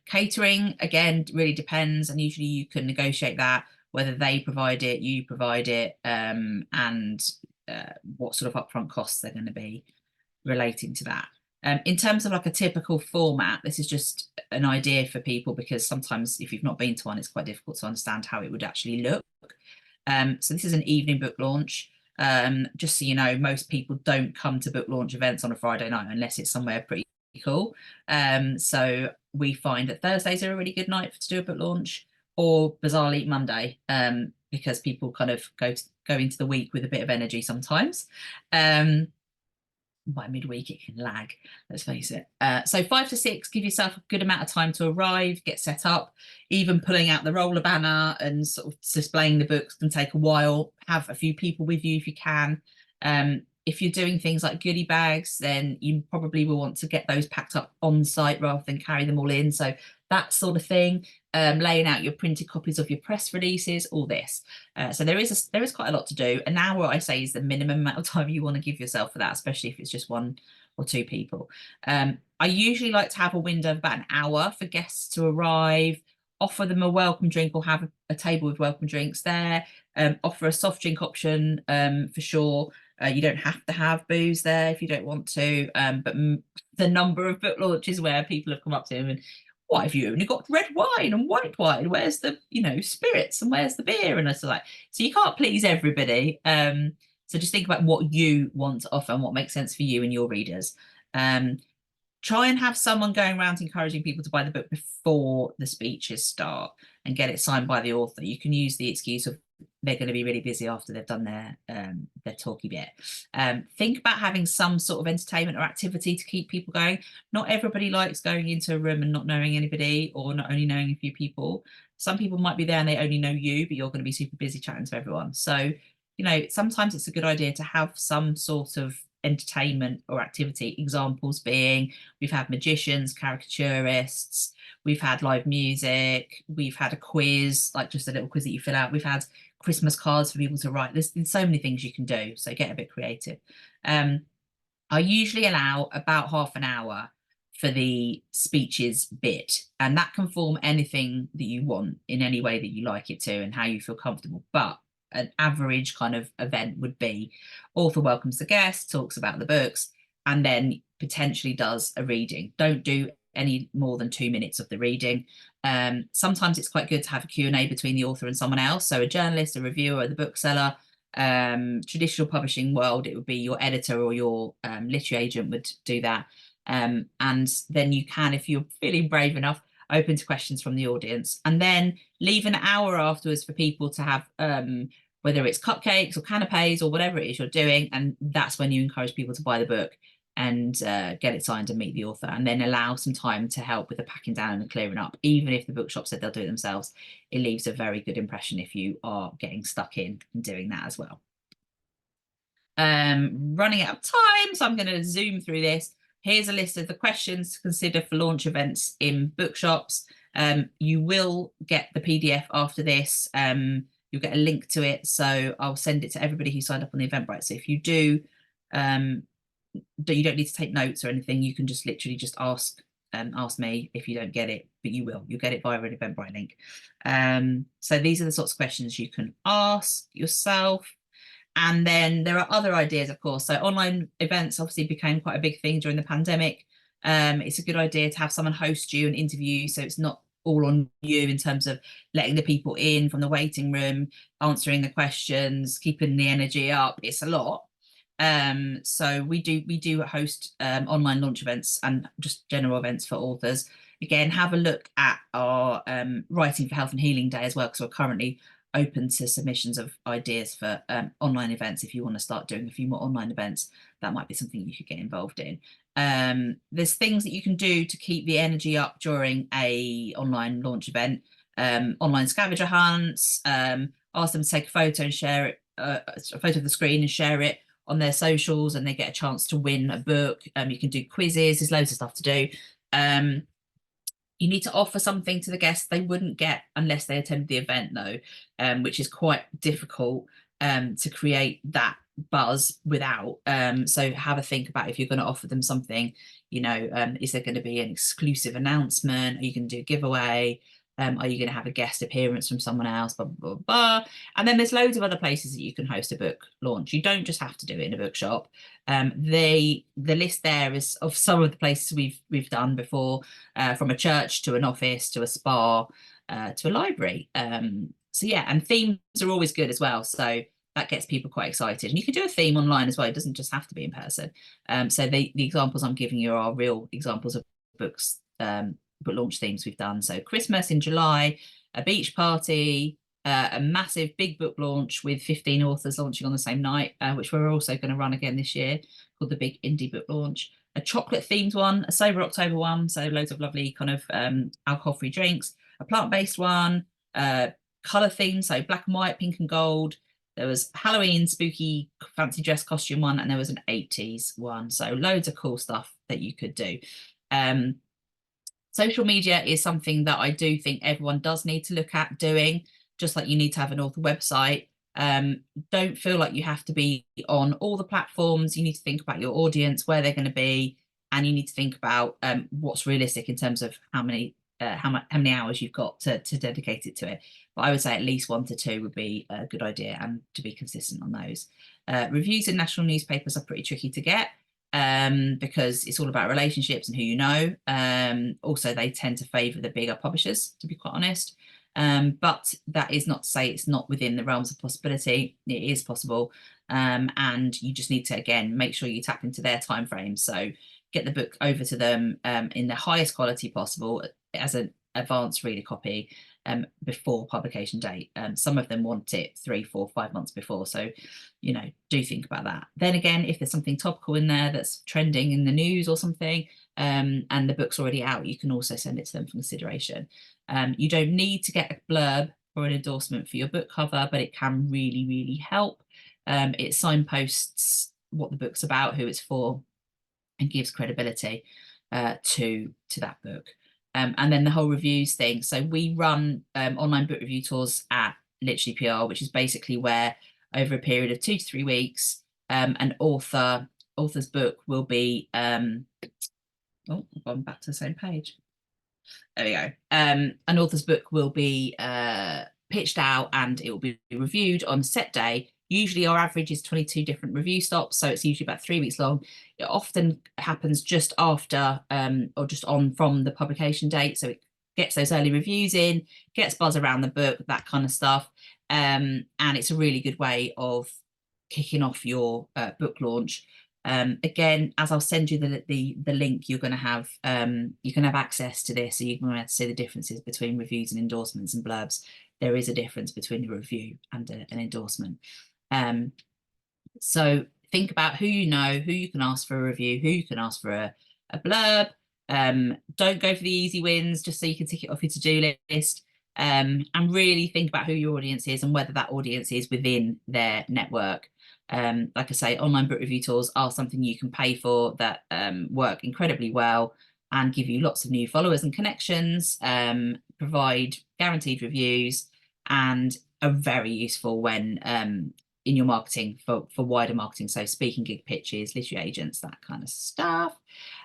Catering, again, really depends, and usually you can negotiate that, whether they provide it, you provide it, and what sort of upfront costs they're going to be relating to that. In terms of like a typical format, this is just an idea for people, because sometimes if you've not been to one, it's quite difficult to understand how it would actually look. So this is an evening book launch. Just so you know, most people don't come to book launch events on a Friday night unless it's somewhere pretty cool. So we find that Thursdays are a really good night to do a book launch, or bizarrely Monday, because people kind of go into the week with a bit of energy sometimes. By midweek it can lag, let's face it. So 5 to 6, give yourself a good amount of time to arrive, get set up. Even pulling out the roller banner and sort of displaying the books can take a while. Have a few people with you if you can. If you're doing things like goodie bags, then you probably will want to get those packed up on site rather than carry them all in. So that sort of thing. Laying out your printed copies of your press releases, all this. So there is quite a lot to do. An hour, I say, is the minimum amount of time you want to give yourself for that, especially if it's just 1 or 2 people. I usually like to have a window of about an hour for guests to arrive, offer them a welcome drink, or have a table with welcome drinks there, offer a soft drink option for sure. You don't have to have booze there if you don't want to, but the number of book launches where people have come up to him and, why have you only got red wine and white wine? Where's the, spirits, and where's the beer? And it's like, so you can't please everybody. So just think about what you want to offer and what makes sense for you and your readers. Try and have someone going around encouraging people to buy the book before the speeches start and get it signed by the author. You can use the excuse of they're going to be really busy after they've done their talky bit. Think about having some sort of entertainment or activity to keep people going. Not everybody likes going into a room and not knowing anybody, or not only knowing a few people. Some people might be there and they only know you, but you're going to be super busy chatting to everyone. So, sometimes it's a good idea to have some sort of entertainment or activity. Examples being, we've had magicians, caricaturists, we've had live music, we've had a quiz, like just a little quiz that you fill out, we've had Christmas cards for people to write. There's so many things you can do, so get a bit creative. I usually allow about half an hour for the speeches bit, and that can form anything that you want in any way that you like it to and how you feel comfortable. But an average kind of event would be author welcomes the guest, talks about the books, and then potentially does a reading. Don't do any more than 2 minutes of the reading. Sometimes it's quite good to have a Q&A between the author and someone else, so a journalist, a reviewer, the bookseller. Traditional publishing world, it would be your editor or your literary agent would do that. And then you can, if you're feeling brave enough, open to questions from the audience, and then leave an hour afterwards for people to have whether it's cupcakes or canapes or whatever it is you're doing, and that's when you encourage people to buy the book and get it signed and meet the author, and then allow some time to help with the packing down and the clearing up. Even if the bookshop said they'll do it themselves, it leaves a very good impression if you are getting stuck in and doing that as well. Running out of time, so I'm going to zoom through this. Here's a list of the questions to consider for launch events in bookshops. You will get the PDF after this. You'll get a link to it, so I'll send it to everybody who signed up on the Eventbrite. So if you do, you don't need to take notes or anything. You can just literally just ask me if you don't get it, but you'll get it via an Eventbrite link. So these are the sorts of questions you can ask yourself. And then there are other ideas, of course. So online events obviously became quite a big thing during the pandemic. It's a good idea to have someone host you and interview, so it's not all on you in terms of letting the people in from the waiting room, answering the questions, keeping the energy up. It's a lot. So we do host online launch events and just general events for authors. Again, have a look at our Writing for Health and Healing Day as well, because we're currently open to submissions of ideas for online events. If you want to start doing a few more online events, that might be something you could get involved in. There's things that you can do to keep the energy up during a online launch event. Online scavenger hunts, ask them to take a photo and share it, a photo of the screen and share it on their socials, and they get a chance to win a book. You can do quizzes, there's loads of stuff to do. You need to offer something to the guests they wouldn't get unless they attended the event, though, which is quite difficult to create that buzz without. So have a think about if you're going to offer them something, you know, is there going to be an exclusive announcement? Are you going to do a giveaway? Are you going to have a guest appearance from someone else? Blah, blah, blah, blah. And then there's loads of other places that you can host a book launch. You don't just have to do it in a bookshop. The list there is of some of the places we've done before, from a church to an office to a spa to a library. So yeah, and themes are always good as well. So that gets people quite excited. And you can do a theme online as well. It doesn't just have to be in person. So the examples I'm giving you are real examples of books, book launch themes we've done. So Christmas in July, a beach party, a massive big book launch with 15 authors launching on the same night, which we're also going to run again this year, called the Big Indie Book Launch. A chocolate themed one, a Sober October one, so loads of lovely kind of alcohol-free drinks, a plant-based one, colour themed, so black and white, pink and gold. There was Halloween spooky fancy dress costume one, and there was an 80s one. So loads of cool stuff that you could do. Social media is something that I do think everyone does need to look at doing, just like you need to have an author website. Don't feel like you have to be on all the platforms. You need to think about your audience, where they're going to be, and you need to think about what's realistic in terms of how many hours you've got to dedicate it to it. But I would say at least 1 to 2 would be a good idea, and to be consistent on those. Reviews in national newspapers are pretty tricky to get, because it's all about relationships and who you know. Also, they tend to favour the bigger publishers, to be quite honest. But that is not to say it's not within the realms of possibility. It is possible, and you just need to, again, make sure you tap into their time frame. So get the book over to them in the highest quality possible as an advanced reader copy before publication date. Some of them want it 3, 4, 5 months before, so you know, do think about that. Then again, if there's something topical in there that's trending in the news or something, and the book's already out, you can also send it to them for consideration. You don't need to get a blurb or an endorsement for your book cover, but it can really, really help. It signposts what the book's about, who it's for, and gives credibility to that book. And then the whole reviews thing. So we run online book review tours at LitPR, which is basically where over a period of 2 to 3 weeks, an author's book will be oh, I've gone back to the same page. There we go. An author's book will be pitched out, and it will be reviewed on set day. Usually our average is 22 different review stops, so it's usually about 3 weeks long. It often happens just after or just on from the publication date, so it gets those early reviews in, gets buzz around the book, that kind of stuff. And it's a really good way of kicking off your book launch. Again, as I'll send you the link, you're going to have you can have access to this, so you can be able to see the differences between reviews and endorsements and blurbs. There is a difference between a review and an endorsement. So think about who you know, who you can ask for a review, who you can ask for a blurb. Don't go for the easy wins just so you can tick it off your to-do list. And really think about who your audience is and whether that audience is within their network. Like I say, online book review tours are something you can pay for that work incredibly well and give you lots of new followers and connections, provide guaranteed reviews, and are very useful when in your marketing for wider marketing. So speaking gig pitches, literary agents, that kind of stuff.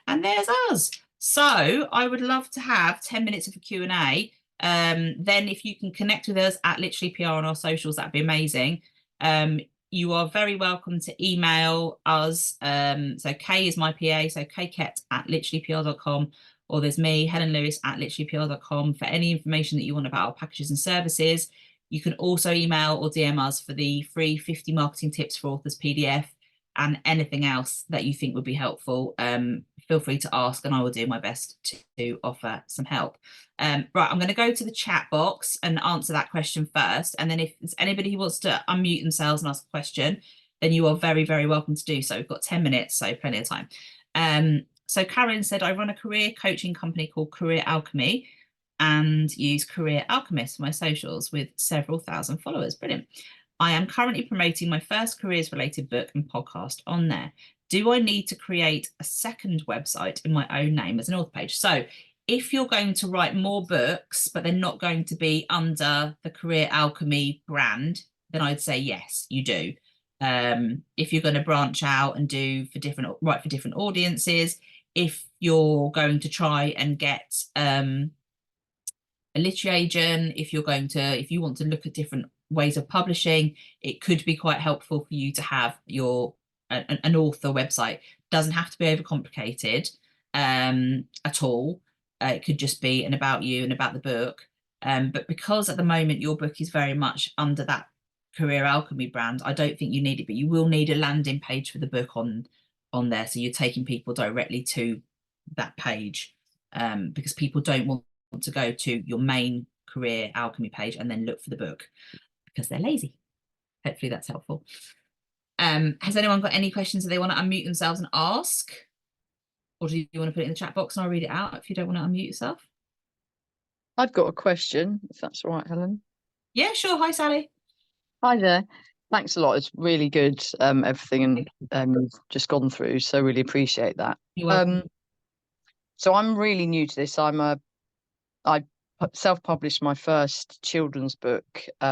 And there's us. So I would love to have 10 minutes of a Q&A. Then if you can connect with us at LitPR on our socials, that'd be amazing. You are very welcome to email us. So Kay is my PA, so kket@literallypr.com, or there's me, Helen Lewis, @literallypr.com, for any information that you want about our packages and services. You can also email or DM us for the free 50 marketing tips for authors PDF, and anything else that you think would be helpful. Feel free to ask, and I will do my best to offer some help. Right, I'm going to go to the chat box and answer that question first. And then if there's anybody who wants to unmute themselves and ask a question, then you are very, very welcome to do so. We've got 10 minutes, so plenty of time. So Karen said, I run a career coaching company called Career Alchemy and use Career Alchemist for my socials with several thousand followers. Brilliant. I am currently promoting my first careers related book and podcast on there. Do I need to create a second website in my own name as an author page? So if you're going to write more books, but they're not going to be under the Career Alchemy brand, then I'd say yes, you do. If you're going to branch out and write for different audiences, if you're going to try and get a literary agent, if you want to look at different ways of publishing, it could be quite helpful for you to have an author website. Doesn't have to be overcomplicated at all. It could just be an about you and about the book. But because at the moment your book is very much under that Career Alchemy brand, I don't think you need it, but you will need a landing page for the book on there, so you're taking people directly to that page, because people don't want to go to your main Career Alchemy page and then look for the book because they're lazy. Hopefully that's helpful. Has anyone got any questions that they want to unmute themselves and ask? Or do you want to put it in the chat box and I'll read it out if you don't want to unmute yourself? I've got a question, if that's all right, Helen. Yeah, sure. Hi, Sally. Hi there. Thanks a lot. It's really good, everything you've just gone through. So really appreciate that. You're welcome. So I'm really new to this. I self-published my first children's book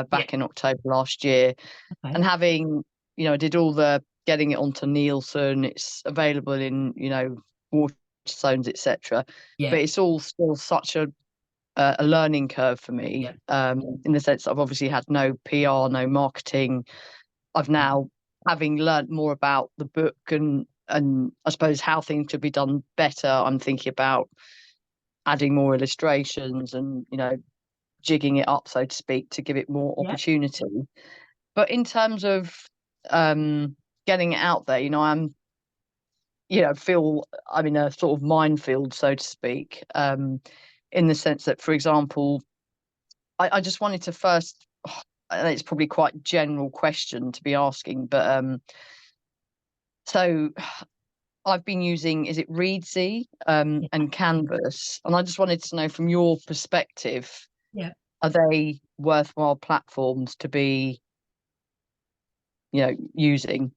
back in October last year. Okay. And having, I did all the getting it onto Nielsen. It's available in, Waterstones, etc. Yeah. But it's all still such a learning curve for me, in the sense that I've obviously had no PR, no marketing. I've now, having learned more about the book and I suppose how things could be done better, I'm thinking about adding more illustrations and, jigging it up, so to speak, to give it more opportunity. But in terms of getting it out there, I'm in a sort of minefield, so to speak, in the sense that, for example, I just wanted to first, and it's probably quite a general question to be asking, but so I've been using, is it Readsy and Canvas, and I just wanted to know from your perspective, are they worthwhile platforms to be, using?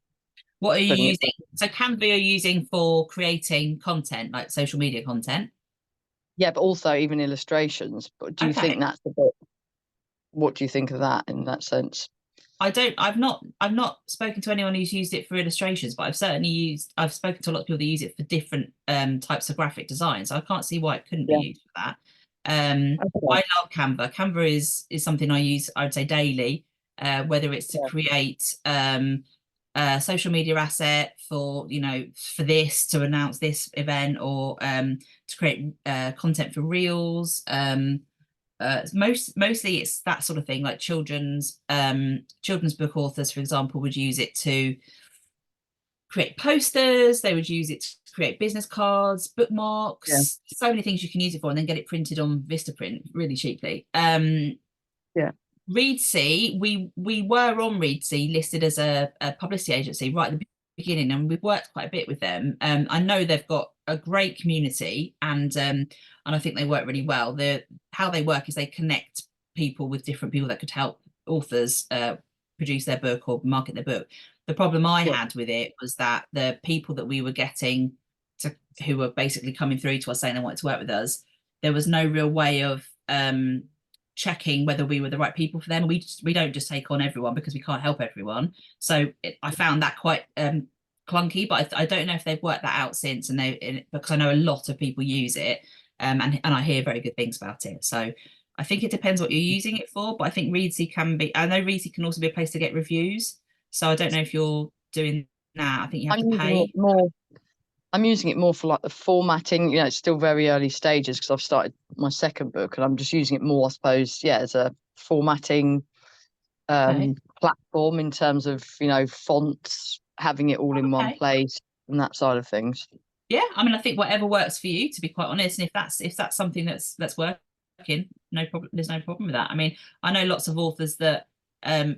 What are you using? So Canva you're using for creating content, like social media content? Yeah, but also even illustrations. But do you think that's a bit, what do you think of that in that sense? I've not spoken to anyone who's used it for illustrations, but I've spoken to a lot of people that use it for different types of graphic design. So I can't see why it couldn't be used for that. I love Canva. Canva is something I use, I would say, daily, whether it's to create a social media asset for, for this, to announce this event, or to create content for reels. Mostly it's that sort of thing, like children's book authors, for example, would use it to create posters. They would use it to create business cards, bookmarks, so many things you can use it for, and then get it printed on Vistaprint really cheaply. Readsy, we were on Readsy listed as a publicity agency right at the beginning, and we've worked quite a bit with them. I know they've got a great community, and I think they work really well. How they work is they connect people with different people that could help authors produce their book or market their book. The problem I had with it was that the people that we were getting who were basically coming through to us saying they wanted to work with us, there was no real way of checking whether we were the right people for them. We don't just take on everyone because we can't help everyone. So I found that quite clunky, but I don't know if they've worked that out since, because I know a lot of people use it, and I hear very good things about it. So I think it depends what you're using it for, but I think Readsy I know Readsy can also be a place to get reviews. So I don't know if you're doing that. I think you have to pay. I'm using it more for like the formatting. It's still very early stages because I've started my second book, and I'm just using it more, I suppose, as a formatting platform in terms of, fonts, having it all in one place and that side of things. Yeah, I mean, I think whatever works for you, to be quite honest, and if that's something that's working, no problem. There's no problem with that. I mean, I know lots of authors that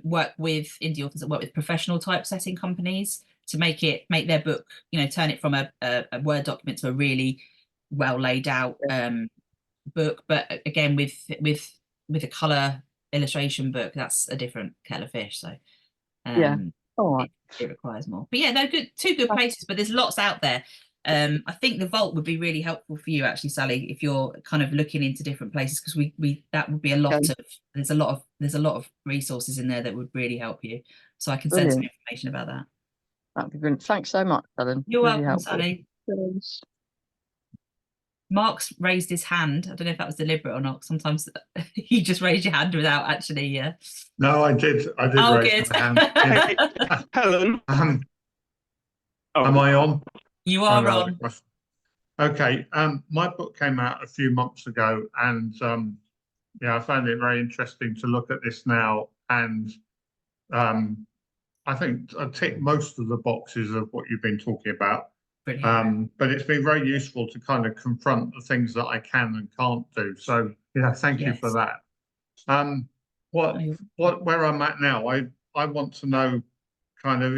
work with indie authors that work with professional typesetting companies to make their book, turn it from a Word document to a really well laid out book. But again, with a color illustration book, that's a different kettle of fish. So all right. it requires more. But yeah, they're two good places, but there's lots out there. I think the vault would be really helpful for you actually, Sally, if you're kind of looking into different places, because we that would be a lot of there's a lot of resources in there that would really help you. So I can send some information about that. That'd be brilliant. Thanks so much, Helen. You're really welcome, helpful. Sally. Mark's raised his hand. I don't know if that was deliberate or not. Sometimes you just raise your hand without actually. No, I did raise good. my hand. Helen. Am I on? You are on. Okay. My book came out a few months ago, and yeah, I found it very interesting to look at this now. And I think I tick most of the boxes of what you've been talking about. But it's been very useful to kind of confront the things that I can and can't do. So yeah, thank you for that. Where I'm at now, I want to know kind of,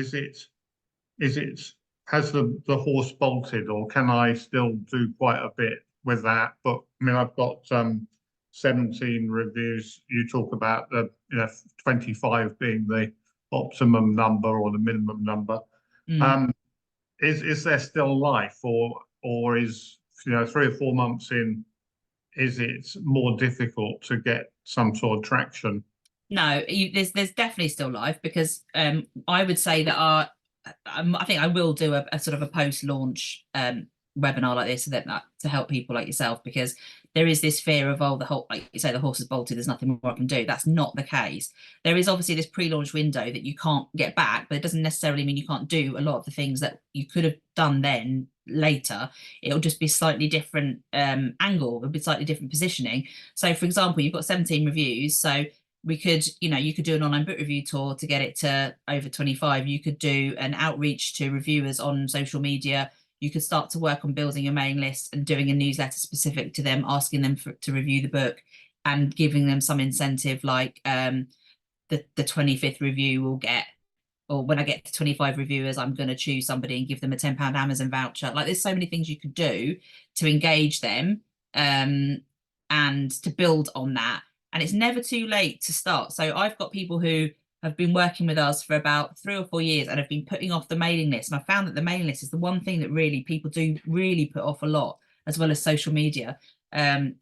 has the horse bolted, or can I still do quite a bit with that? But I mean, I've got 17 reviews. You talk about the 25 being the optimum number or the minimum number. Is there still life, or is 3 or 4 months in, is it more difficult to get some sort of traction? No, there's definitely still life, because I would say that I think I will do a sort of a post-launch webinar like this, so that to help people like yourself, because there is this fear of, oh, the whole, like you say, the horse is bolted, there's nothing more I can do. That's not the case. There is obviously this pre-launch window that you can't get back, but it doesn't necessarily mean you can't do a lot of the things that you could have done then later. It'll just be slightly different angle, it'll be slightly different positioning. So for example, you've got 17 reviews, so we could, you could do an online book review tour to get it to over 25. You could do an outreach to reviewers on social media. You could start to work on building a mailing list and doing a newsletter specific to them, asking them to review the book and giving them some incentive, like the 25th review will get, or when I get to 25 reviewers, I'm going to choose somebody and give them a £10 Amazon voucher. Like, there's so many things you could do to engage them and to build on that. And it's never too late to start. So I've got people who have been working with us for about 3 or 4 years and have been putting off the mailing list. And I found that the mailing list is the one thing that really people do really put off a lot, as well as social media,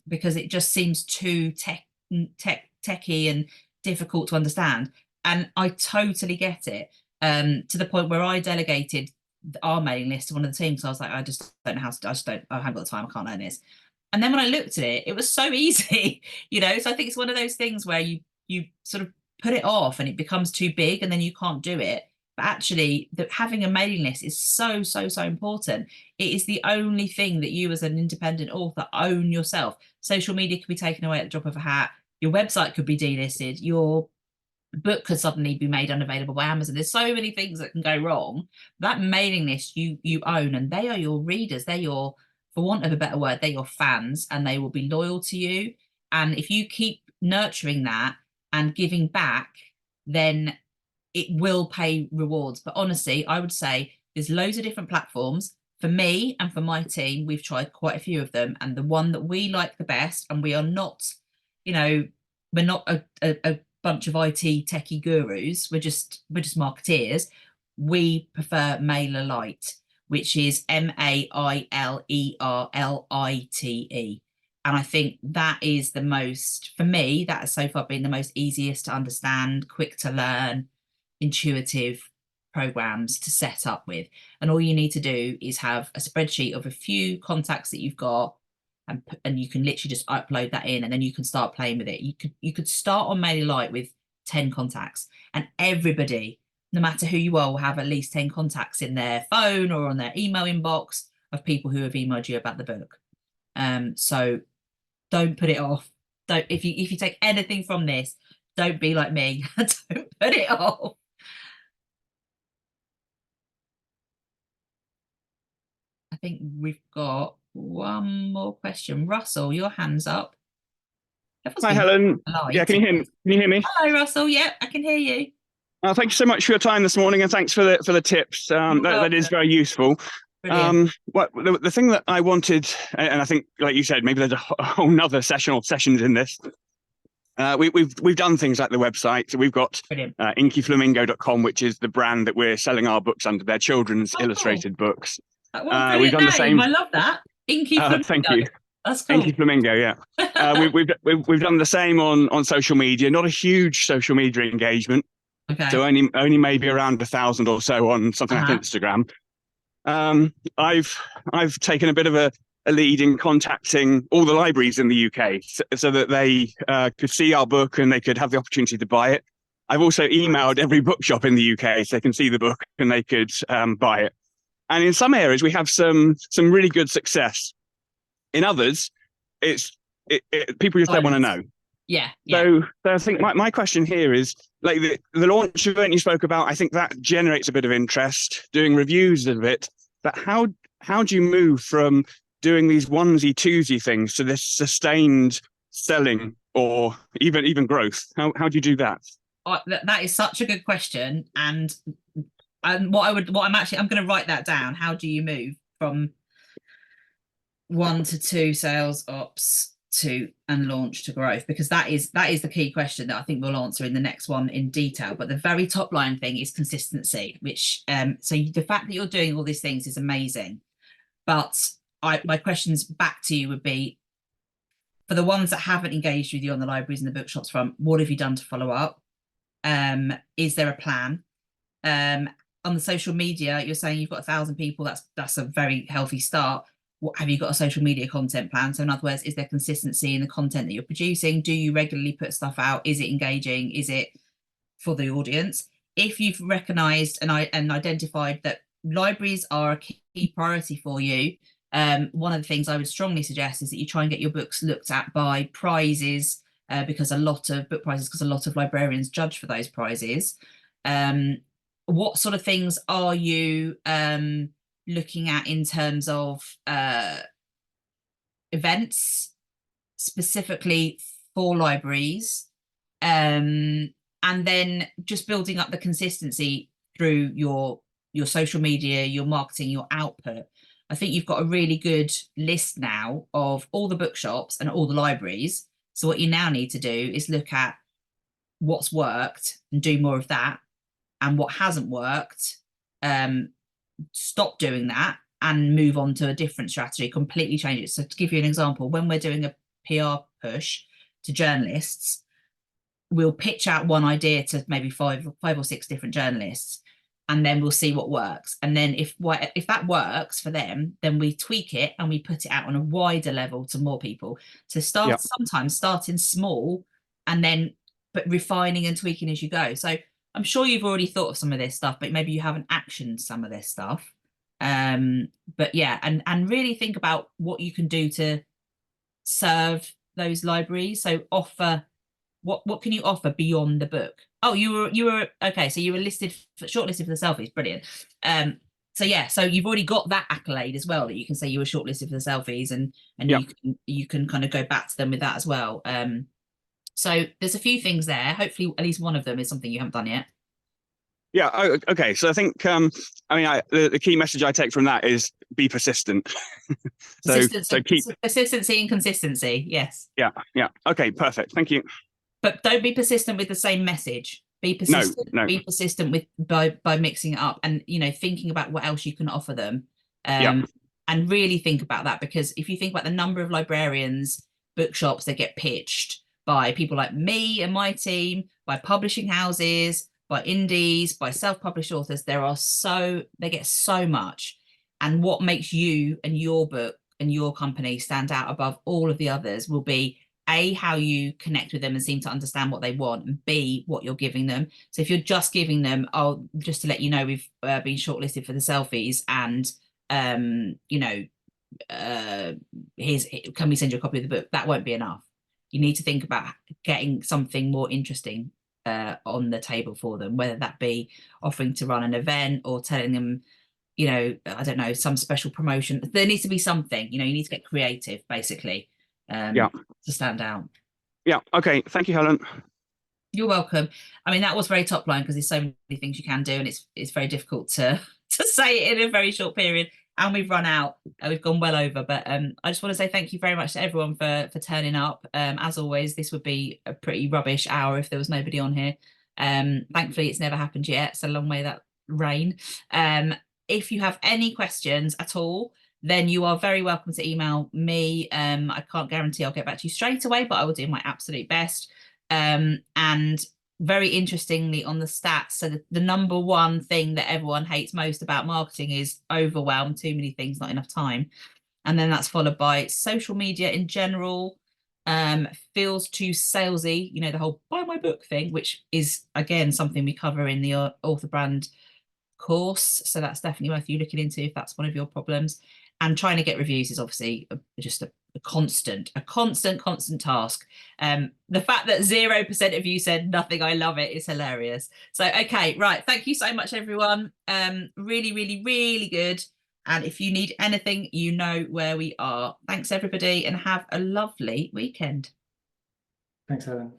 because it just seems too techy and difficult to understand. And I totally get it, to the point where I delegated our mailing list to one of the teams. So I was like, I just don't know how to, I haven't got the time, I can't learn this. And then when I looked at it, it was so easy, So I think it's one of those things where you sort of put it off and it becomes too big and then you can't do it. But actually, having a mailing list is so important. It is the only thing that you as an independent author own yourself. Social media could be taken away at the drop of a hat. Your website could be delisted. Your book could suddenly be made unavailable by Amazon. There's so many things that can go wrong. That mailing list you own, and they are your readers. They're your, for want of a better word, they're your fans, and they will be loyal to you. And if you keep nurturing that and giving back, then it will pay rewards. But honestly, I would say there's loads of different platforms. For me and for my team, we've tried quite a few of them, and the one that we like the best, and we are not, we're not a bunch of IT techie gurus, we're just marketeers. We prefer MailerLite, which is MailerLite. And I think that is the most, for me, that has so far been the most easiest to understand, quick to learn, intuitive programs to set up with. And all you need to do is have a spreadsheet of a few contacts that you've got, and you can literally just upload that in, and then you can start playing with it. You could start on MailerLite with 10 contacts, and everybody, no matter who you are, will have at least 10 contacts in their phone or on their email inbox of people who have emailed you about the book. So don't put it off. Don't, if you take anything from this, don't be like me. Don't put it off. I think we've got one more question. Russell, your hand's up. Hi, Helen. Yeah, can you hear me? Can you hear me? Hello, Russell. Yep, I can hear you. Thank you so much for your time this morning, and thanks for the tips. That is very useful. The thing that I wanted, and I think, like you said, maybe there's a whole nother session or sessions in this. We've done things like the website. So we've got inkyflamingo.com, which is the brand that we're selling our books under, their children's illustrated books. What a brilliant We've done the name. same. I love that. Inky Flamingo. Thank you. That's cool. Inky Flamingo, yeah. We've done the same on social media. Not a huge social media engagement, Okay. so only maybe around 1,000 or so on something like Instagram. I've taken a bit of a lead in contacting all the libraries in the UK so that they could see our book and they could have the opportunity to buy it. I've also emailed every bookshop in the UK so they can see the book and they could buy it. And in some areas, we have some really good success. In others, people just don't want to know. Yeah. So I think my question here is, like the launch event you spoke about, I think that generates a bit of interest, doing reviews of it. But how do you move from doing these onesie twosie things to this sustained selling or even growth? How do you do that? That is such a good question. And I'm going to write that down. How do you move from 1 to 2 sales ops and launch to growth? Because that is the key question that I think we'll answer in the next one in detail. But the very top line thing is consistency, which so the fact that you're doing all these things is amazing. But my questions back to you would be, for the ones that haven't engaged with you on the libraries and the bookshops front, what have you done to follow up? Is there a plan? On the social media, you're saying you've got 1,000 people. That's a very healthy start. What have you got a social media content plan? So in other words, is there consistency in the content that you're producing? Do you regularly put stuff out? Is it engaging? Is it for the audience? If you've recognized and identified that libraries are a key priority for you, one of the things I would strongly suggest is that you try and get your books looked at by prizes, because a lot of librarians judge for those prizes. What sort of things are you looking at in terms of events specifically for libraries, and then just building up the consistency through your social media, your marketing, your output? I think you've got a really good list now of all the bookshops and all the libraries. So what you now need to do is look at what's worked and do more of that, and what hasn't worked, stop doing that and move on to a different strategy, completely change it. So to give you an example, when we're doing a PR push to journalists, we'll pitch out one idea to maybe five or six different journalists, and then we'll see what works. And then if that works for them, then we tweak it and we put it out on a wider level to more people. So sometimes starting small and then but refining and tweaking as you go. So I'm sure you've already thought of some of this stuff, but maybe you haven't actioned some of this stuff. But yeah, and really think about what you can do to serve those libraries. So offer what can you offer beyond the book? Oh, you were okay. So you were shortlisted for the Selfies. Brilliant. So yeah, so you've already got that accolade as well, that you can say you were shortlisted for the Selfies, and you can kind of go back to them with that as well. So there's a few things there. Hopefully at least one of them is something you haven't done yet. Yeah. Okay. So I think the key message I take from that is be persistent. so keep persistency and consistency. Yes. Yeah. Okay. Perfect. Thank you. But don't be persistent with the same message. Be persistent. No. Be persistent with by mixing it up, and thinking about what else you can offer them. And really think about that, because if you think about the number of librarians, bookshops that get pitched by people like me and my team, by publishing houses, by indies, by self-published authors, they get so much. And what makes you and your book and your company stand out above all of the others will be A, how you connect with them and seem to understand what they want, and B, what you're giving them. So if you're just giving them, just to let you know, we've been shortlisted for the Selfies, and can we send you a copy of the book? That won't be enough. You need to think about getting something more interesting on the table for them, whether that be offering to run an event or telling them, I don't know, some special promotion. There needs to be something, you need to get creative, basically, to stand out. Yeah. Okay. Thank you, Helen. You're welcome. I mean, that was very top line, because there's so many things you can do, and it's very difficult to say it in a very short period. And we've run out. We've gone well over. But I just want to say thank you very much to everyone for turning up. As always, this would be a pretty rubbish hour if there was nobody on here. Thankfully, it's never happened yet. So long may that reign. if you have any questions at all, then you are very welcome to email me. I can't guarantee I'll get back to you straight away, but I will do my absolute best. And very interestingly on the stats, so the number one thing that everyone hates most about marketing is overwhelm, too many things, not enough time. And then that's followed by social media in general, feels too salesy, you know, the whole buy my book thing, which is, again, something we cover in the author brand course. So that's definitely worth you looking into if that's one of your problems. And trying to get reviews is obviously just a constant task. The fact that 0% of you said nothing, I love it, is hilarious. So, okay, right. Thank you so much, everyone. Really, really, really good. And if you need anything, you know where we are. Thanks, everybody, and have a lovely weekend. Thanks, Helen.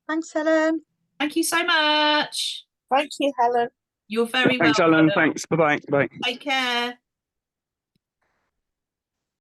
Thanks, Helen. Thank you so much. Thank you, Helen. You're very Thanks, welcome. Alan. Thanks. Bye-bye. Bye. Take care.